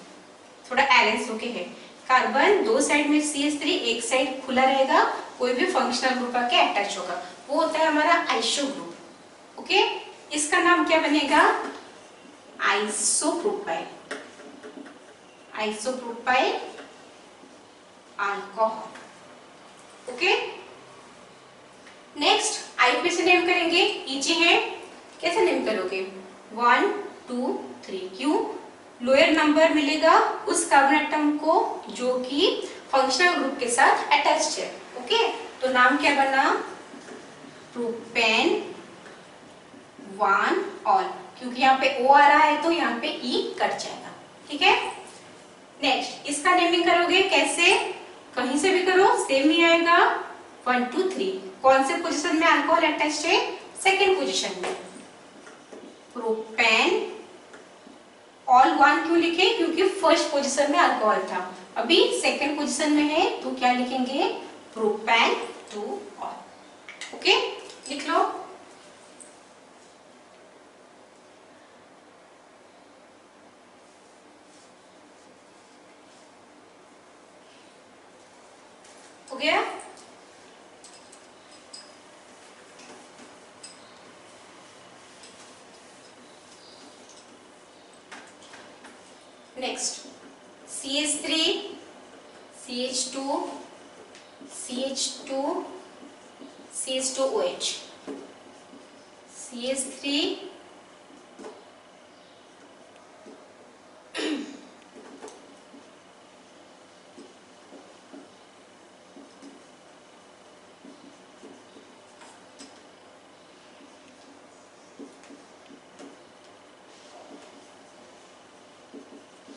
थोड़ा अरेंज होके है। कार्बन दो साइड में CH3, एक साइड खुला रहेगा, कोई भी फंक्शनल ग्रुप आके अटैच होगा, वो होता है हमारा आइसो ग्रुप। ओके, इसका नाम क्या बनेगा? Isopropyl, isopropyl alcohol. Okay, next IP से नेम करेंगे, इजी है। कैसे नेम करोगे? 1 2 3, क्यों? लोअर नंबर मिलेगा उस कार्बन एटम को जो कि फंक्शनल ग्रुप के साथ अटैच्ड है। ओके, तो नाम क्या बना? प्रोपेन 1 ऑल, क्योंकि यहाँ पे O आ रहा है तो यहाँ पे E कट जाएगा, ठीक है। नेक्स्ट इसका नेमिंग करोगे कैसे? कहीं से भी करो सेम ही आएगा। 1 2 3, कौन से पोजीशन में अल्कोहल अटैच्ड है? सेकेंड पोजीशन में। प्रोपेन ऑल 1 क्यों लिखे? क्योंकि फर्स्ट पोजीशन में अल्कोहल था, अभी सेकेंड पोजीशन में है तो क्या लिखेंगे? Propane 2 all. ओके, लिख लो। हो गया? Next CH3, CH2, CH2, CH2OH, CH3,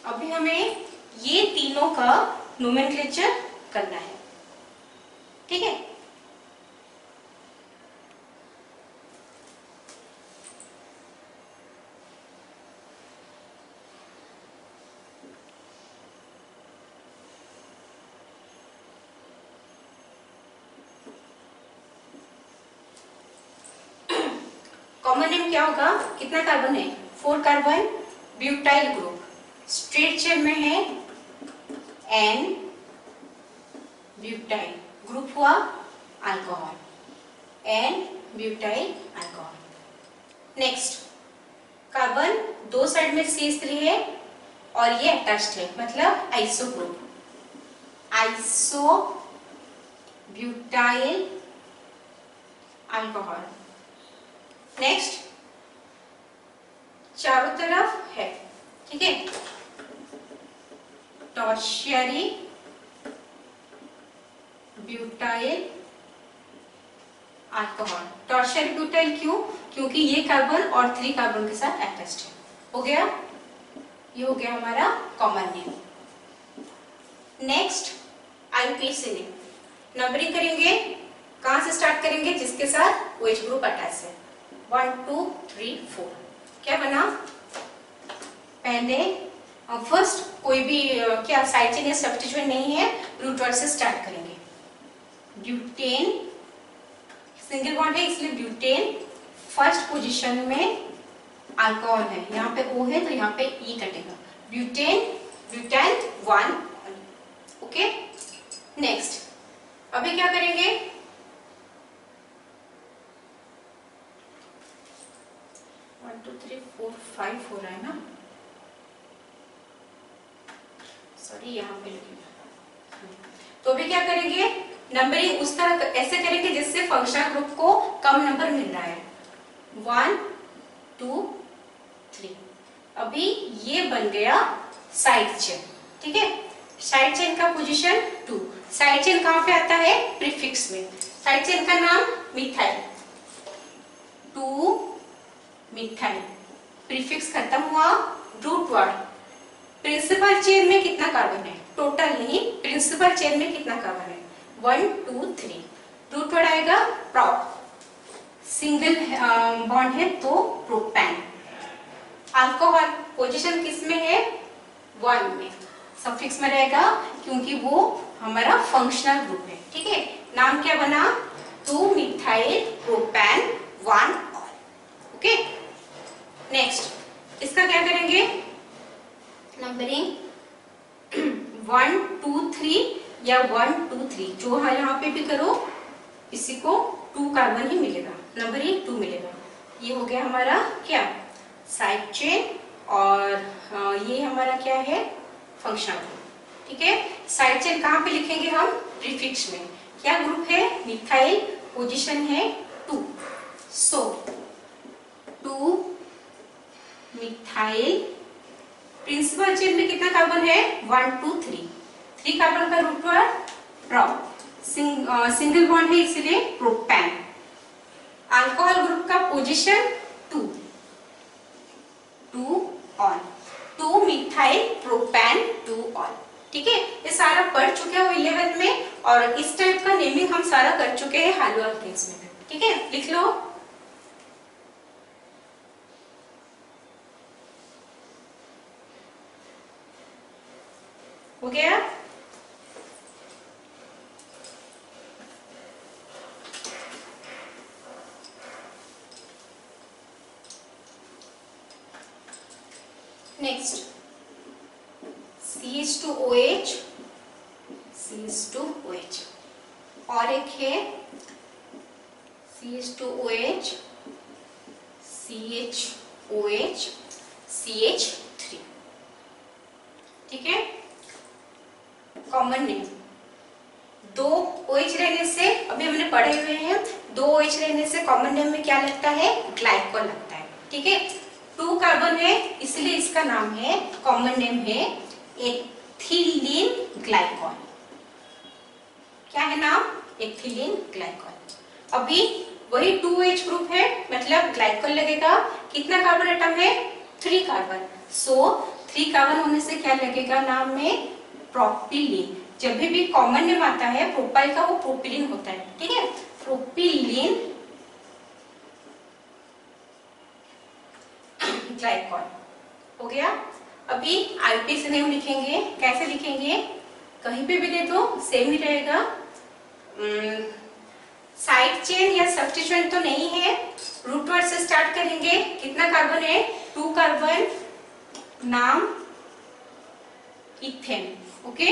अभी हमें ये तीनों का नोमेनक्लेचर करना है, ठीक है। कॉमन नेम क्या होगा? कितना कार्बन है? 4 carbon, butyl group. Straight chain में है N ब्यूटाइल, ग्रुप हुआ alcohol, N butyl alcohol. Next carbon दो साइड में CH3 है और ये अटैच्ड है, मतलब iso group, iso butyl alcohol. Next चारों तरफ है, ठीक है। Tertiary butyl alcohol. Tertiary butyl क्यों? क्योंकि ये कार्बन और 3 कार्बन के साथ अटैच्ड है। हो गया, ये हो गया हमारा कॉमन नेम। नेक्स्ट IP से नेम नंबरिंग करेंगे, कहां से स्टार्ट करेंगे? जिसके साथ OH ग्रुप अटैच है। 1 2 3 4, क्या बना? पहले फर्स्ट कोई भी क्या साइड चेन या सब्स्टिट्यूएंट नहीं है, रूट वर्ड से स्टार्ट करेंगे। ब्यूटेन सिंगल बॉन्ड है इसलिए ब्यूटेन फर्स्ट पोजीशन में अल्कोहल है, यहाँ पे O है तो यहाँ पे E कटेगा। Butane, butane 1। ओके, नेक्स्ट अभी क्या करेंगे? वन टू थ्री फोर 5 हो रहा है ना, सॉरी यहाँ पे लगेगा। तो अभी क्या करेंगे? नंबरिंग उस तरह ऐसे करेंगे जिससे फंक्शनल ग्रुप को कम नंबर मिल रहा है। 1 2 3, अभी ये बन गया साइड चेन, ठीक है। साइड चेन का पोजीशन 2। साइड चेन कहाँ पे आता है? प्रीफिक्स में। साइड चेन का नाम मिथाइल, 2 मिथाइल, प्रीफिक्स खत्म हुआ, रूट वर्ड। प्रिंसिपल चेन में कितना कार्बन है? टोटल नहीं, प्रिंसिपल चेन में कितना कार्बन है? 1 2 3, रूट वर्ड आएगा प्रोप। सिंगल बॉन्ड है तो प्रोपेन। अल्कोहल पोजीशन किस में है? 1 में, सफिक्स में रहेगा क्योंकि वो हमारा फंक्शनल ग्रुप है, ठीक है। नाम क्या बना? 2 methyl propane 1 all. Okay, next इसका क्या करेंगे, नंबरिंग 1 2 3 या 1 2 3, जो है यहाँ पे भी करो इसी को 2 कार्बन ही मिलेगा, नंबरिंग 2 मिलेगा। ये हो गया हमारा क्या, साइड चेन, और ये हमारा क्या है, फंक्शनल ग्रुप। ठीक है, साइड चेन कहाँ पे लिखेंगे हम, प्रीफिक्स में। क्या ग्रुप है, मिथाइल, पोजीशन है 2, सो 2 मिथाइल। प्रिंसिपल चेन में कितना कार्बन है, 1 2 3 कार्बन का रूट है प्रोप, सिंगल बॉन्ड है इसलिए प्रोपेन। अल्कोहल ग्रुप का position 2 on, 2 methyl propane 2 on. ठीक है, ये सारा पढ़ चुके हो 11th में, और इस टाइप का नेमिंग हम सारा कर चुके हैं हालो अल्केन्स में। ठीक है, लिख लो। हो गया, नेक्स्ट CH2OH, CH2OH, और एक है CH2OH, CHOH, CH3। ठीक है, कॉमन नेम, 2 OH रहने से, अभी हमने पढ़े हुए हैं, 2 OH रहने से कॉमन नेम में क्या लगता है, ग्लाइकोल लगता है। ठीक है, 2 कार्बन है इसलिए इसका नाम है, कॉमन नेम है एथिलीन ग्लाइकॉल। क्या है नाम, एथिलीन ग्लाइकॉल। अभी वही 2H ग्रुप है, मतलब ग्लाइकॉल लगेगा, कितना कार्बन एटम है, 3 कार्बन, सो 3 कार्बन होने से क्या लगेगा नाम में, प्रोपिलीन। जब भी कॉमन नेम आता है प्रोपाइल का, वो प्रोपिलीन होता है। ठीक है, प्रोपिलीन ग्लाइकॉल हो गया। अभी आईपीसी नेम लिखेंगे, कैसे लिखेंगे, कहीं पे भी दे दो सेम ही रहेगा। साइड चेन या सब्स्टिट्यूएंट तो नहीं है, रूट वर्ड से स्टार्ट करेंगे। कितना कार्बन है, 2 कार्बन, नाम इथेन। ओके,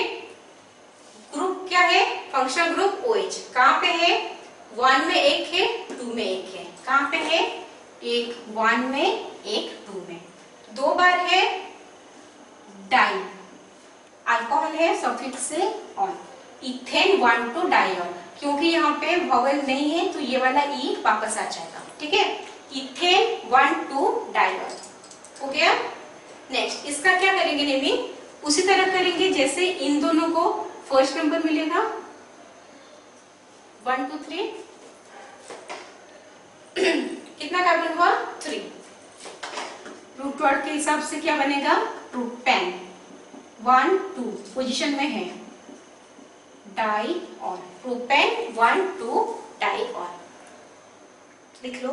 ग्रुप क्या है, फंक्शनल ग्रुप OH। कहाँ पे है, 1 में एक है, 2 में एक है। कहाँ पे है, एक 1 में, एक 2 में, 2 बार है। डाई, अल्कोहल है, सफिक्स से ऑन, इथेन 1 2 डाइऑन, क्योंकि यहाँ पे वॉवेल नहीं है तो ये वाला ई वापस आ जाएगा। ठीक है, इथेन 1 2 डाइऑन हो गया। नेक्स्ट इसका क्या करेंगे नेमिंग, उसी तरह करेंगे जैसे इन दोनों को फर्स्ट नंबर मिलेगा 1 2 3, कितना कार्बन हुआ, 3। रूट वर्ड के हिसाब से क्या बनेगा, प्रोपेन 1 2 पोजीशन में है, dione, propane 1 2 dione, लिख लो।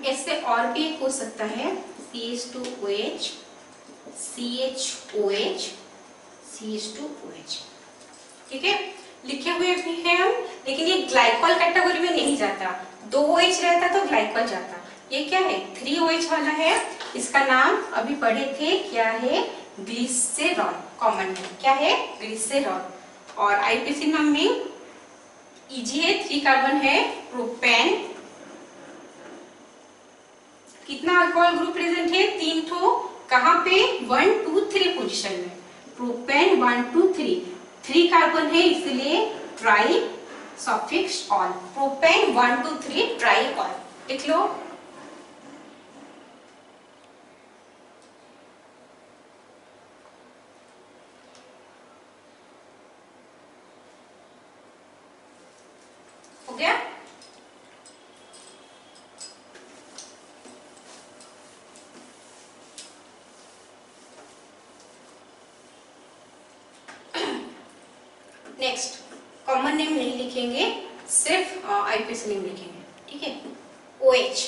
इससे और भी एक हो सकता है, CH2OH, CHOH, CH2OH। ठीक है, लिखे हुए भी हैं हम, लेकिन ये ग्लाइकॉल कैटेगरी में नहीं जाता। 2 OH रहता तो ग्लाइकॉल जाता। ये क्या है, 3 OH वाला है, इसका नाम अभी पढ़े थे, क्या है, ग्लिसरॉल। कॉमन नेम क्या है, ग्लिसरॉल। और आईपीसी नाम में इजी है, 3 कार्बन है, प्रोपेन। कितना अल्कोहल ग्रुप प्रेजेंट है, 3 ठो। कहाँ पे, 1 2 3 पोजीशन में, प्रोपेन 1 2 3 कार्बन है इसलिए try suffix on, propane 1 2 3 try on, लिख लो। हो गया, नेक्स्ट कॉमन नेम नहीं लिखेंगे, सिर्फ आईपीसी नेम लिखेंगे। ठीक है, OH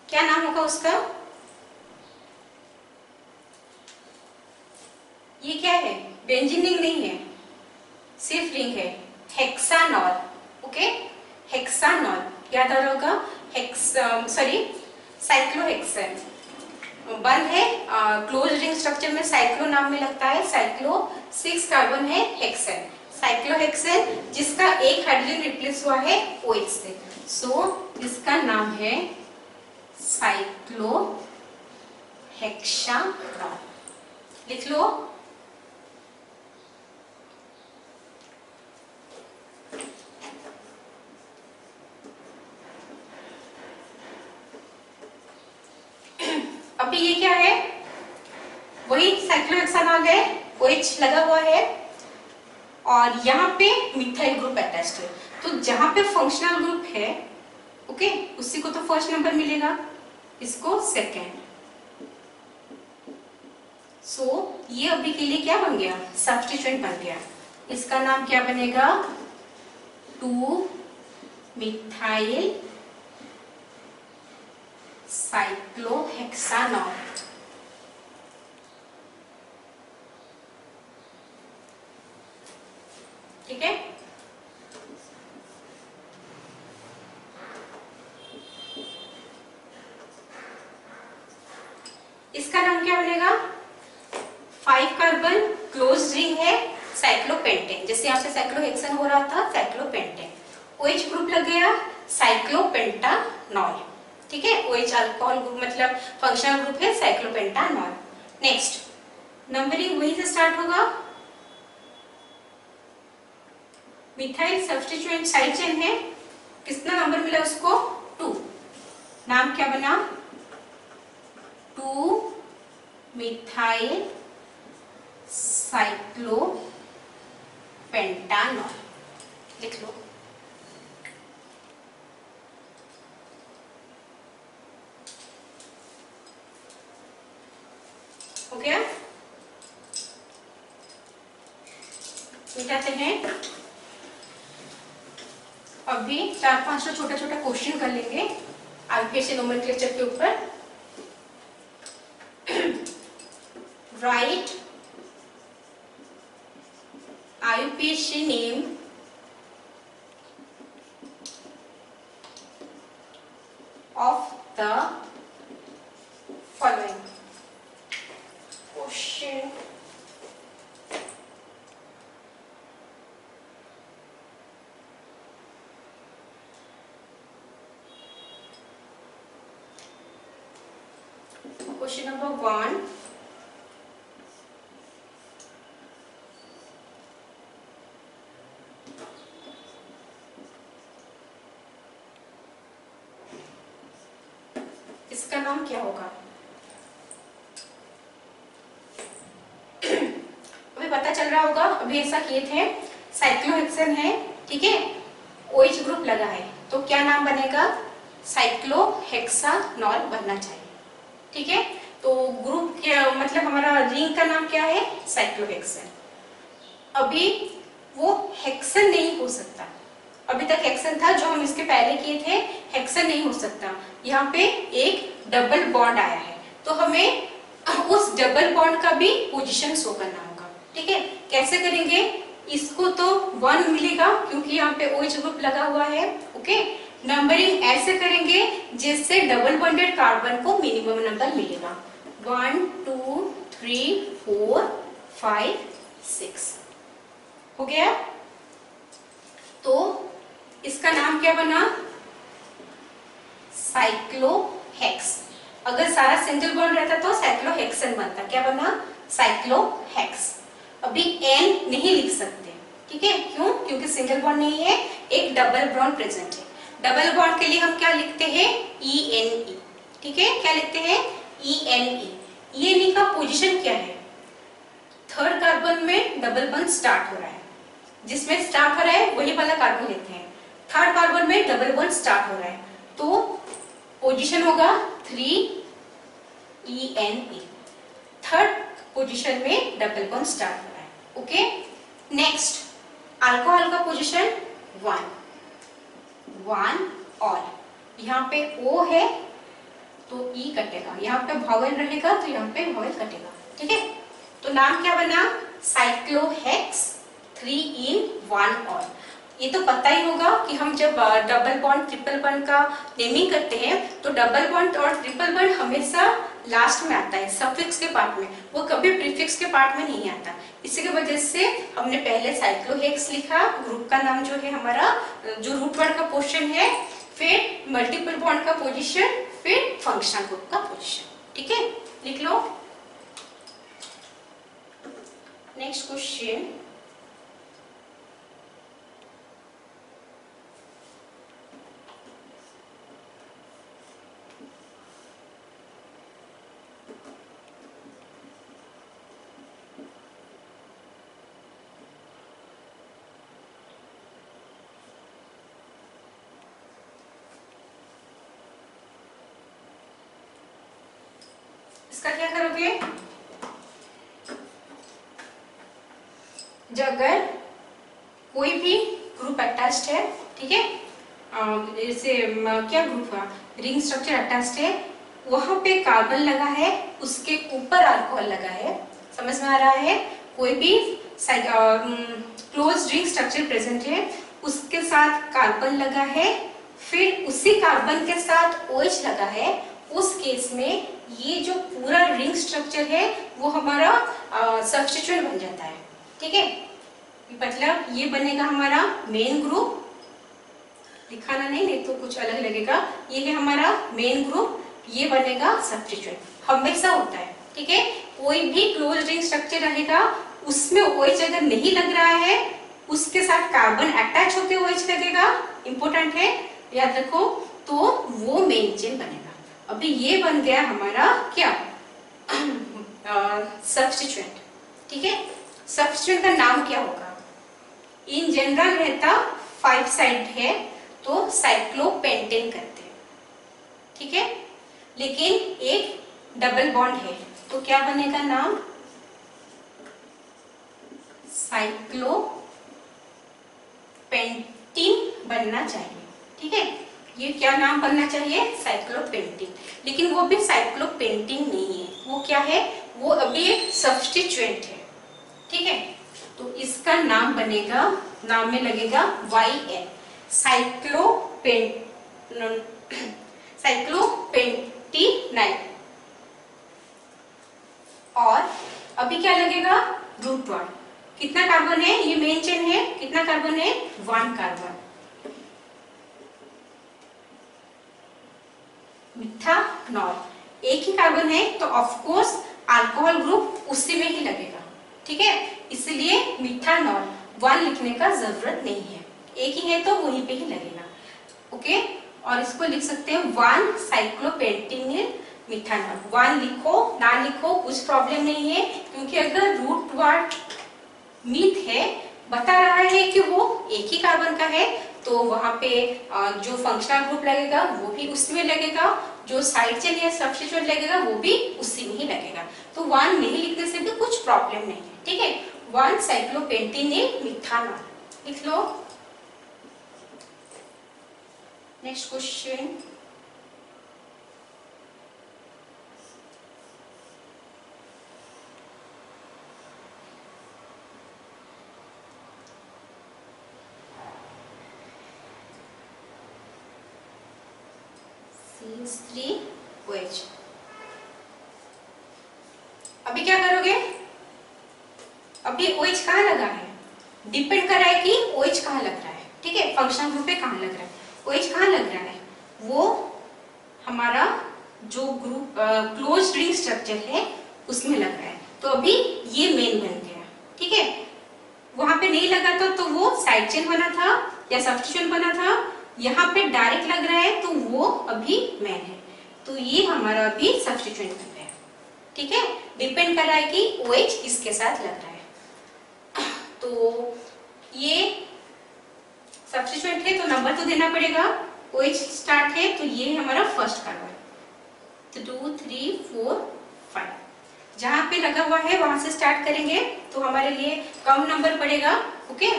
क्या नाम होगा उसका, ये क्या है, बेंजीन रिंग नहीं है, सिर्फ रिंग है, हेक्सानॉल। ओके, हेक्सानॉल याद आ रहा होगा, साइक्लोहेक्सेन। वन है क्लोज रिंग स्ट्रक्चर में साइक्लो नाम में लगता है, साइक्लो 6 कार्बन है हेक्सेन, साइक्लोहेक्सेन, जिसका एक हाइड्रोजन रिप्लेस हुआ है OH से। सो इसका नाम है साइक्लोहेक्सानॉल। लिख लो। अभी ये क्या है, वही साइक्लोहेक्सानॉल है, OH लगा हुआ है और यहाँ पे मिथाइल ग्रुप अटैच्ड है। तो जहां पे फंक्शनल ग्रुप है, ओके, उसी को तो फर्स्ट नंबर मिलेगा, इसको सेकेंड। सो ये अभी के लिए क्या बन गया, सब्स्टिट्यूएंट बन गया। इसका नाम क्या बनेगा, 2 मिथाइल साइक्लोहेक्सानॉल। ठीक है, इसका नाम क्या बनेगा, 5 कार्बन क्लोज रिंग है, साइक्लोपेंटेन। जैसे यहाँ पे साइक्लोहेक्सेन हो रहा था, साइक्लोपेंटेन। OH ग्रुप लग गया, साइक्लोपेंटानॉल। ठीक है, OH अल्कोहल ग्रुप मतलब फंक्शनल ग्रुप है, साइक्लोपेंटानॉल। नेक्स्ट नंबरिंग वही से स्टार्ट होगा। मिथाइल सब्स्टिट्यूएंट साइड चेन है, कितना नंबर मिला उसको, 2। नाम क्या बना, 2 मिथाइल साइक्लोपेंटानॉल। लिख लो। हो गया, मिटाते हैं। अभी 4-5 छोटा छोटा क्वेश्चन कर लेंगे आईपीएससी नोमेनक्लेचर के ऊपर। Right IUPAC name of the following. Question number 1. इसका नाम क्या होगा, अभी पता चल रहा होगा। अभी ऐसा किए थे, साइक्लोहेक्सेन है, ठीक है, OH ग्रुप लगा है, तो क्या नाम बनेगा, साइक्लोहेक्सानॉल बनना चाहिए। ठीक है, तो ग्रुप क्या मतलब हमारा रिंग का नाम क्या है, साइक्लोहेक्सेन। अभी वो हेक्सेन नहीं हो सकता, अभी तक हेक्सेन था जो हम इसके पहले किए थे, हेक्सेन नहीं हो सकता। यहाँ पे एक डबल बॉन्ड आया है, तो हमें उस डबल बॉन्ड का भी पोजीशन शो करना होगा। ठीक है, कैसे करेंगे, इसको तो 1 मिलेगा क्योंकि यहाँ पे OH ग्रुप लगा हुआ है। ओके, नंबरिंग ऐसे करेंगे जिससे डबल बॉन्डेड कार्बन को मिनिमम नंबर मिलेगा, 1 2 3 4 5 6। हो गया, तो इसका नाम क्या बना, साइक्लोहेक्स। अगर सारा सिंगल बॉन्ड रहता तो साइक्लोहेक्सेन बनता, क्या बना, साइक्लोहेक्स। अभी N नहीं लिख सकते, ठीक है, क्यों, क्योंकि सिंगल बॉन्ड नहीं है, एक डबल बॉन्ड प्रेजेंट है। डबल बॉन्ड के लिए हम क्या लिखते हैं, ENE। ठीक है, क्या लिखते हैं, ENE। ENE का पोजीशन क्या है, थर्ड कार्बन में डबल बॉन्ड स्टार्ट हो रहा है, जिसमें स्टार्ट हो रहा है वही वाला कार्बन लेते हैं। थर्ड कार्बन में डबल बॉन्ड स्टार्ट हो रहा है, तो पोजीशन होगा 3 थर्ड पोजीशन में डबल बॉन्ड स्टार्ट हो रहा है। ओके, नेक्स्ट अल्कोहल का पोजीशन 1 और यहाँ पे O है तो E कटेगा, यहाँ पे वॉवेल रहेगा तो यहाँ पे वॉवेल कटेगा। ठीक है, तो नाम क्या बना, साइक्लोहेक्स 3 in 1 ऑल। ये तो पता ही होगा कि हम जब डबल बॉन्ड ट्रिपल बॉन्ड का नेमिंग करते हैं तो डबल बॉन्ड और ट्रिपल बॉन्ड हमेशा लास्ट में आता है, सफिक्स के पार्ट में, वो कभी प्रीफिक्स के पार्ट में नहीं आता। इसी की वजह से हमने पहले साइक्लोहेक्स लिखा, ग्रुप का नाम जो है हमारा, जो रूट वर्ड का पोर्शन है, फिर मल्टीपल बॉन्ड का पोजीशन, फिर फंक्शनल ग्रुप का पोजीशन। ठीक है, लिख लो। नेक्स्ट क्वेश्चन, इसका क्या करोगे? जब अगर कोई भी ग्रुप अटैच्ड है, ठीक है, जैसे क्या ग्रुप का रिंग स्ट्रक्चर अटैच्ड है, वहां पे कार्बन लगा है, उसके ऊपर अल्कोहल लगा है, समझ में आ रहा है? कोई भी क्लोज रिंग स्ट्रक्चर प्रेजेंट है, उसके साथ कार्बन लगा है, फिर उसी कार्बन के साथ OH लगा है, उस केस में ये जो पूरा रिंग स्ट्रक्चर है वो हमारा सब्स्टिट्यूएंट बन जाता है। ठीक है, मतलब ये बनेगा हमारा मेन ग्रुप, दिखाना नहीं तो कुछ अलग लगेगा। ये है हमारा मेन ग्रुप, ये बनेगा सब्स्टिट्यूएंट, हमेशा होता है। ठीक है, कोई भी क्लोज रिंग स्ट्रक्चर रहेगा, उसमें OH अगर नहीं लग रहा है, उसके साथ कार्बन अटैच होकर OH लगेगा, इंपॉर्टेंट है, याद रखो, तो वो मेन चेन बनेगा। अभी ये बन गया हमारा क्या, सब्स्टिट्यूएंट। ठीक है, सब्स्टिट्यूएंट का नाम क्या होगा? इन जनरल रहता 5 साइड है तो साइक्लोपेंटेन करते हैं। ठीक है, लेकिन एक डबल बॉन्ड है तो क्या बनेगा नाम? साइक्लोपेंटीन बनना चाहिए। ठीक है, ये क्या नाम बनना चाहिए? साइक्लोपेंटीन। लेकिन वो भी साइक्लोपेंटीन नहीं है, वो क्या है? वो अभी एक सब्स्टिट्यूएंट है। ठीक है, तो इसका नाम बनेगा, नाम में लगेगा YN, साइक्लोपेंटीनाइन। और अभी क्या लगेगा? Root word. कितना कार्बन है? ये मेन चेन है, कितना कार्बन है? 1 कार्बन। मिथानॉल एक ही कार्बन है तो ऑफ कोर्स अल्कोहल ग्रुप उसी में ही लगेगा। ठीक है, इसलिए मिथानॉल 1 लिखने का जरूरत नहीं है, एक ही है तो वहीं पे ही लगेगा। ओके, और इसको लिख सकते हैं 1 साइक्लोपेंटीनिल मिथानॉल। 1 लिखो ना लिखो कुछ प्रॉब्लम नहीं है, क्योंकि अगर रूट वर्ड मीथ है, बता रहा है कि वो एक ही कार्बन का है, तो वहां पे जो फंक्शनल ग्रुप लगेगा वो भी उसी में लगेगा, जो साइड चेन या सब्स्टिट्यूएंट लगेगा वो भी उसी में ही लगेगा। तो 1 नहीं लिखने से भी कुछ प्रॉब्लम नहीं है। ठीक है, 1 साइक्लोपेंटीनिल मिथानॉल लिख लो। Next question, CH3OH। अभी क्या करोगे? अभी OH कहाँ लगा है? डिपेंड कर रहा है कि OH कहाँ लग रहा है। ठीक है, फंक्शनल ग्रुप पे कहाँ लग रहा है, OH कहाँ लग रहा है? वो हमारा जो ग्रुप क्लोज रिंग स्ट्रक्चर है उसमें लग रहा है, तो अभी ये मेन बन गया। ठीक है, वहां पे नहीं लगा था तो वो साइड चेन बना था या सब्स्टिट्यूएंट बना था, यहाँ पे डायरेक्ट लग रहा है तो वो अभी मेन है, तो ये हमारा अभी सब्स्टिट्यूएंट बन गया। ठीक है, डिपेंड कर रहा है कि OH इसके साथ लग रहा है। तो ये सब्स्टिट्यूएंट है तो नंबर तो देना पड़ेगा, OH स्टार्ट है तो ये हमारा फर्स्ट कार्बन, तो 2 3 4 5 जहां पे लगा हुआ है वहां से स्टार्ट करेंगे तो हमारे लिए कम नंबर पड़ेगा। ओके,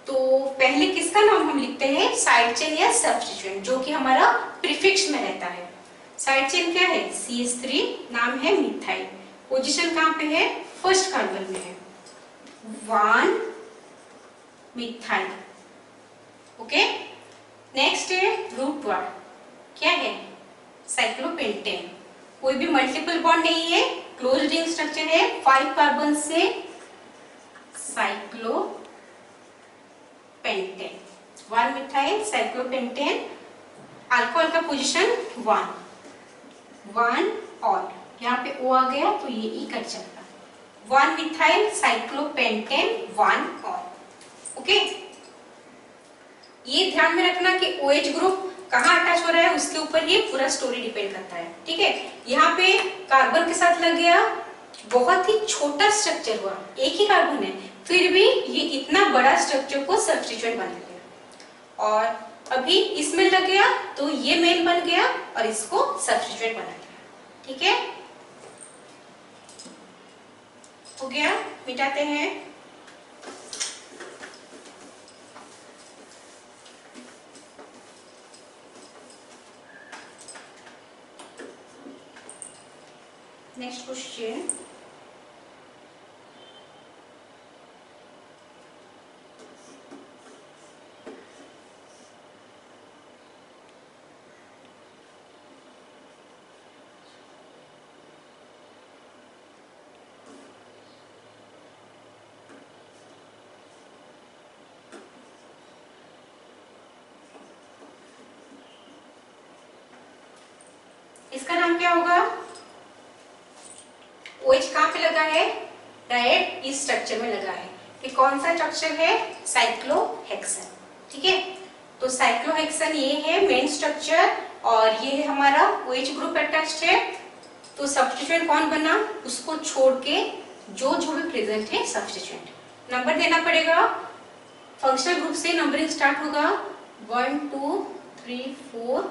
तो पहले किसका नाम हम लिखते हैं? साइड चेन या सब्स्टिट्यूएंट, जो कि हमारा प्रीफिक्स में रहता है। साइड चेन क्या है? CH3, नाम है मिथाइल, पोजीशन कहाँ पे है? फर्स्ट कार्बन में है। 1 मिथाइल। ओके, नेक्स्ट है रूट वर्ड, क्या है? साइक्लोपेंटेन। कोई भी मल्टीपल बॉन्ड नहीं है, क्लोज रिंग स्ट्रक्चर है, 5 कार्बन से साइक्लोपेंटेन, 1 मिथाइल साइक्लोपेंटेन। अल्कोहल का पोजीशन 1 ऑल, यहाँ पे O आ गया तो ये E कट जाएगा, 1 मिथाइल साइक्लोपेंटेन 1 ऑल। ओके, ये ध्यान में रखना कि OH ग्रुप कहाँ अटैच हो रहा है, उसके ऊपर ये पूरा स्टोरी डिपेंड करता है। ठीक है, यहाँ पे कार्बन के साथ लग गया, बहुत ही छोटा स्ट्रक्चर हुआ, एक ही कार्बन है, फिर भी ये इतना बड़ा स्ट्रक्चर को सब्स्टिट्यूएंट बना लिया। और अभी इसमें लग गया तो ये मेन बन गया और इसको सब्स्टिट्यूएंट बना लिया। ठीक है, हो गया, मिटाते हैं। नेक्स्ट क्वेश्चन, इसका नाम क्या होगा? OH कहाँ पे लगा है? डायरेक्ट इस स्ट्रक्चर में लगा है। ये कौन सा स्ट्रक्चर है? साइक्लोहेक्सेन। ठीक है, तो साइक्लोहेक्सेन ये है मेन स्ट्रक्चर और ये है हमारा OH ग्रुप अटैच्ड है। तो सब्स्टिट्यूएंट कौन बना, उसको छोड़ के जो भी प्रेजेंट है सब्स्टिट्यूएंट। नंबर देना पड़ेगा, फंक्शनल ग्रुप से नंबरिंग स्टार्ट होगा 1 2 3 4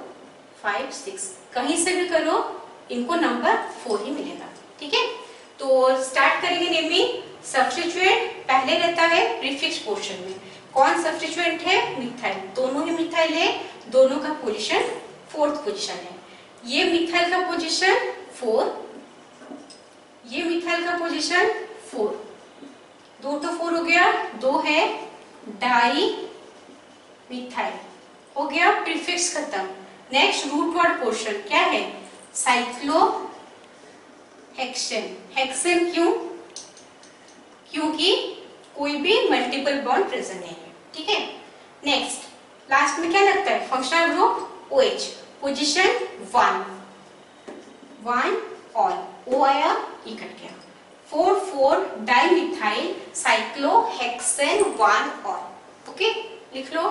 5 6, कहीं से भी करो इनको नंबर 4 ही मिलेगा। ठीक है, तो स्टार्ट करेंगे नेमिंग। सब्स्टिट्यूएंट पहले रहता है प्रीफिक्स पोर्शन में। कौन सब्स्टिट्यूएंट है? मिथाइल, दोनों ही मिथाइल है, दोनों का पोजीशन 4th पोजीशन है। ये मिथाइल का पोजीशन 4, ये मिथाइल का पोजीशन 4, 2 तो 4 हो गया, 2 है डाई मिथाइल, हो गया प्रीफिक्स खत्म। नेक्स्ट रूट वर्ड पोर्शन क्या है? साइक्लोहेक्सेन। हेक्सेन क्यों? क्योंकि कोई भी मल्टीपल बॉन्ड प्रेजेंट नहीं है। ठीक है, नेक्स्ट लास्ट में क्या लगता है? Functional group OH, position 1 all, O आया, E कट गया, 4 डाइमिथाइल साइक्लोहेक्सेन 1 ऑल। ओके, लिख लो।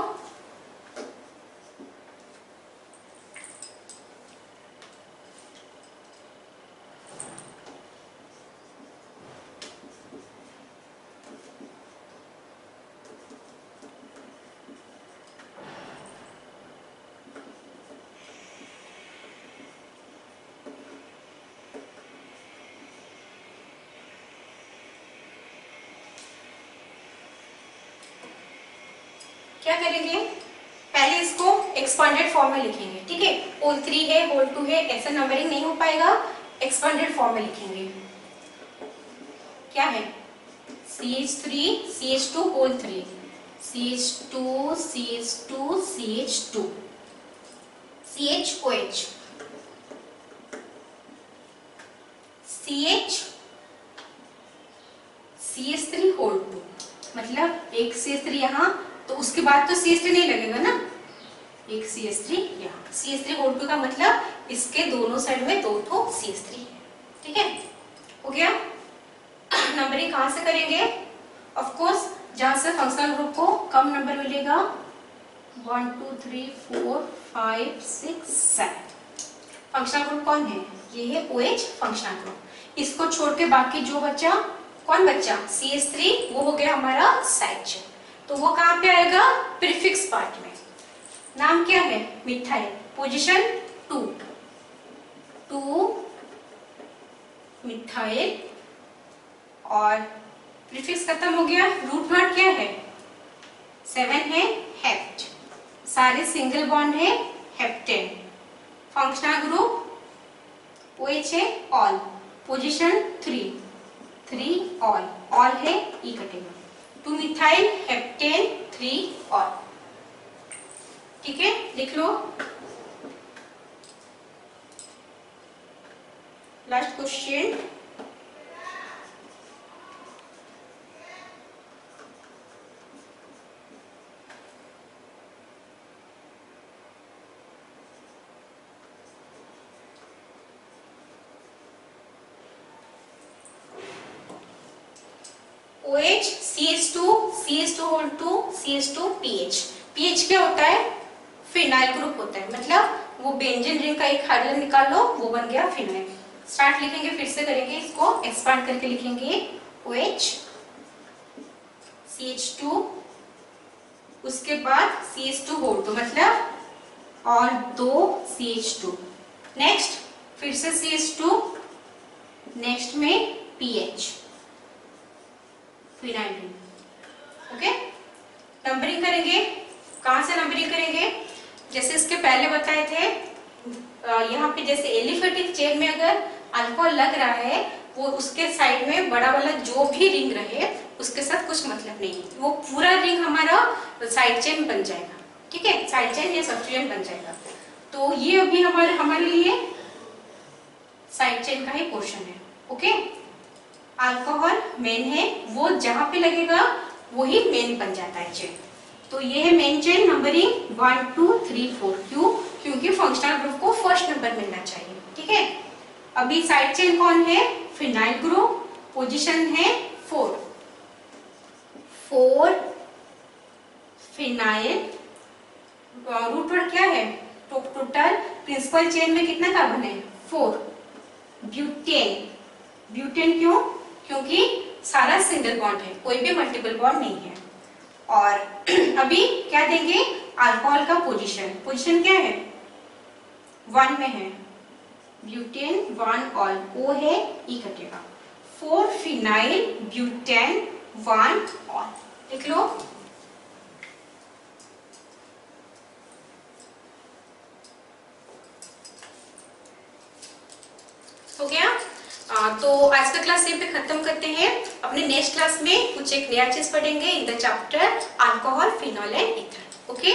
क्या करेंगे? पहले इसको एक्सपांडेड फॉर्म में लिखेंगे। ठीक है, होल 3 है, होल 2 है, ऐसा नंबरिंग नहीं हो पाएगा, एक्सपांडेड फॉर्म में लिखेंगे। क्या है? CH3 CH2 whole 3, CH2 CH2 CH2 CHOH CH CH3 whole 2, मतलब एक CH3 यहाँ, तो उसके बाद तो CH3 नहीं लगेगा ना, एक CH3 यहाँ, CH3 होल 2 का मतलब इसके दोनों साइड में 2 तो CH3 है। ठीक है, हो गया। नंबरिंग कहाँ से करेंगे? ऑफ कोर्स जहां से फंक्शनल ग्रुप को कम नंबर मिलेगा, 1 2 3 4 5 6 7। फंक्शनल ग्रुप कौन है? ये है OH फंक्शनल ग्रुप। इसको छोड़ के बाकी जो बचा, कौन बचा? CH3, वो हो गया हमारा साइड चेन, तो वो कहाँ पे आएगा? प्रीफिक्स पार्ट में। नाम क्या है? मिथाइल, पोजीशन 2 मिथाइल, और प्रीफिक्स खत्म हो गया। रूट वर्ड क्या है? 7 है हेप्ट, सारे सिंगल बॉन्ड है हेप्टेन। फंक्शनल ग्रुप OH है ऑल, पोजीशन 3 ऑल है, E कटेगा। 2 मिथाइल हेप्टेन 3 ऑल। ठीक है, लिख लो। Last question, OH CH2 CH2 CH2 PH। PH क्या होता है? फिनाइल ग्रुप होता है, मतलब वो बेंजीन रिंग का एक हाइड्रोजन निकाल लो, वो बन गया फिनाइल। स्टार्ट लिखेंगे, फिर से करेंगे, इसको एक्सपांड करके लिखेंगे OH CH2, उसके बाद CH2 होल्ड, तो मतलब और 2 CH2, नेक्स्ट फिर से CH2, नेक्स्ट में PH, phenyl ring. Okay, numbering करेंगे। कहां से नंबरिंग करेंगे? जैसे इसके पहले बताए थे, यहाँ पे जैसे एलिफेटिक चेन में अगर अल्कोहल लग रहा है, वो उसके साइड में बड़ा वाला जो भी रिंग रहे उसके साथ कुछ मतलब नहीं है, वो पूरा रिंग हमारा साइड चेन बन जाएगा। ठीक है, साइड चेन या सब्स्टिट्यूएंट बन जाएगा। तो ये अभी हमारे लिए साइड चेन का ही पोर्शन है। ओके, अल्कोहल मेन है, वो जहां पे लगेगा वही मेन बन जाता है चेन। तो ये है मेन चेन, नंबरिंग 1 2 3 4। क्यों? क्योंकि फंक्शनल ग्रुप को फर्स्ट नंबर मिलना चाहिए। ठीक है, अभी साइड चेन कौन है? फिनाइल ग्रुप, पोजीशन है 4 फिनाइल। रूट वर्ड क्या है? टोटल प्रिंसिपल चेन में कितना कार्बन है? 4। ब्यूटेन, ब्यूटेन क्यों? क्योंकि सारा सिंगल बॉन्ड है, कोई भी मल्टीपल बॉन्ड नहीं है। और अभी क्या देंगे? अल्कोहल का पोजीशन क्या है? 1 में है, ब्यूटेन 1 ऑल, O है, E कटेगा। 4 फिनाइल ब्यूटेन 1 ऑल, लिख लो। हो गया? तो आज का क्लास यहीं पे खत्म करते हैं। अपने नेक्स्ट क्लास में कुछ एक नया चीज पढ़ेंगे in the chapter alcohol, phenol and ether. Okay.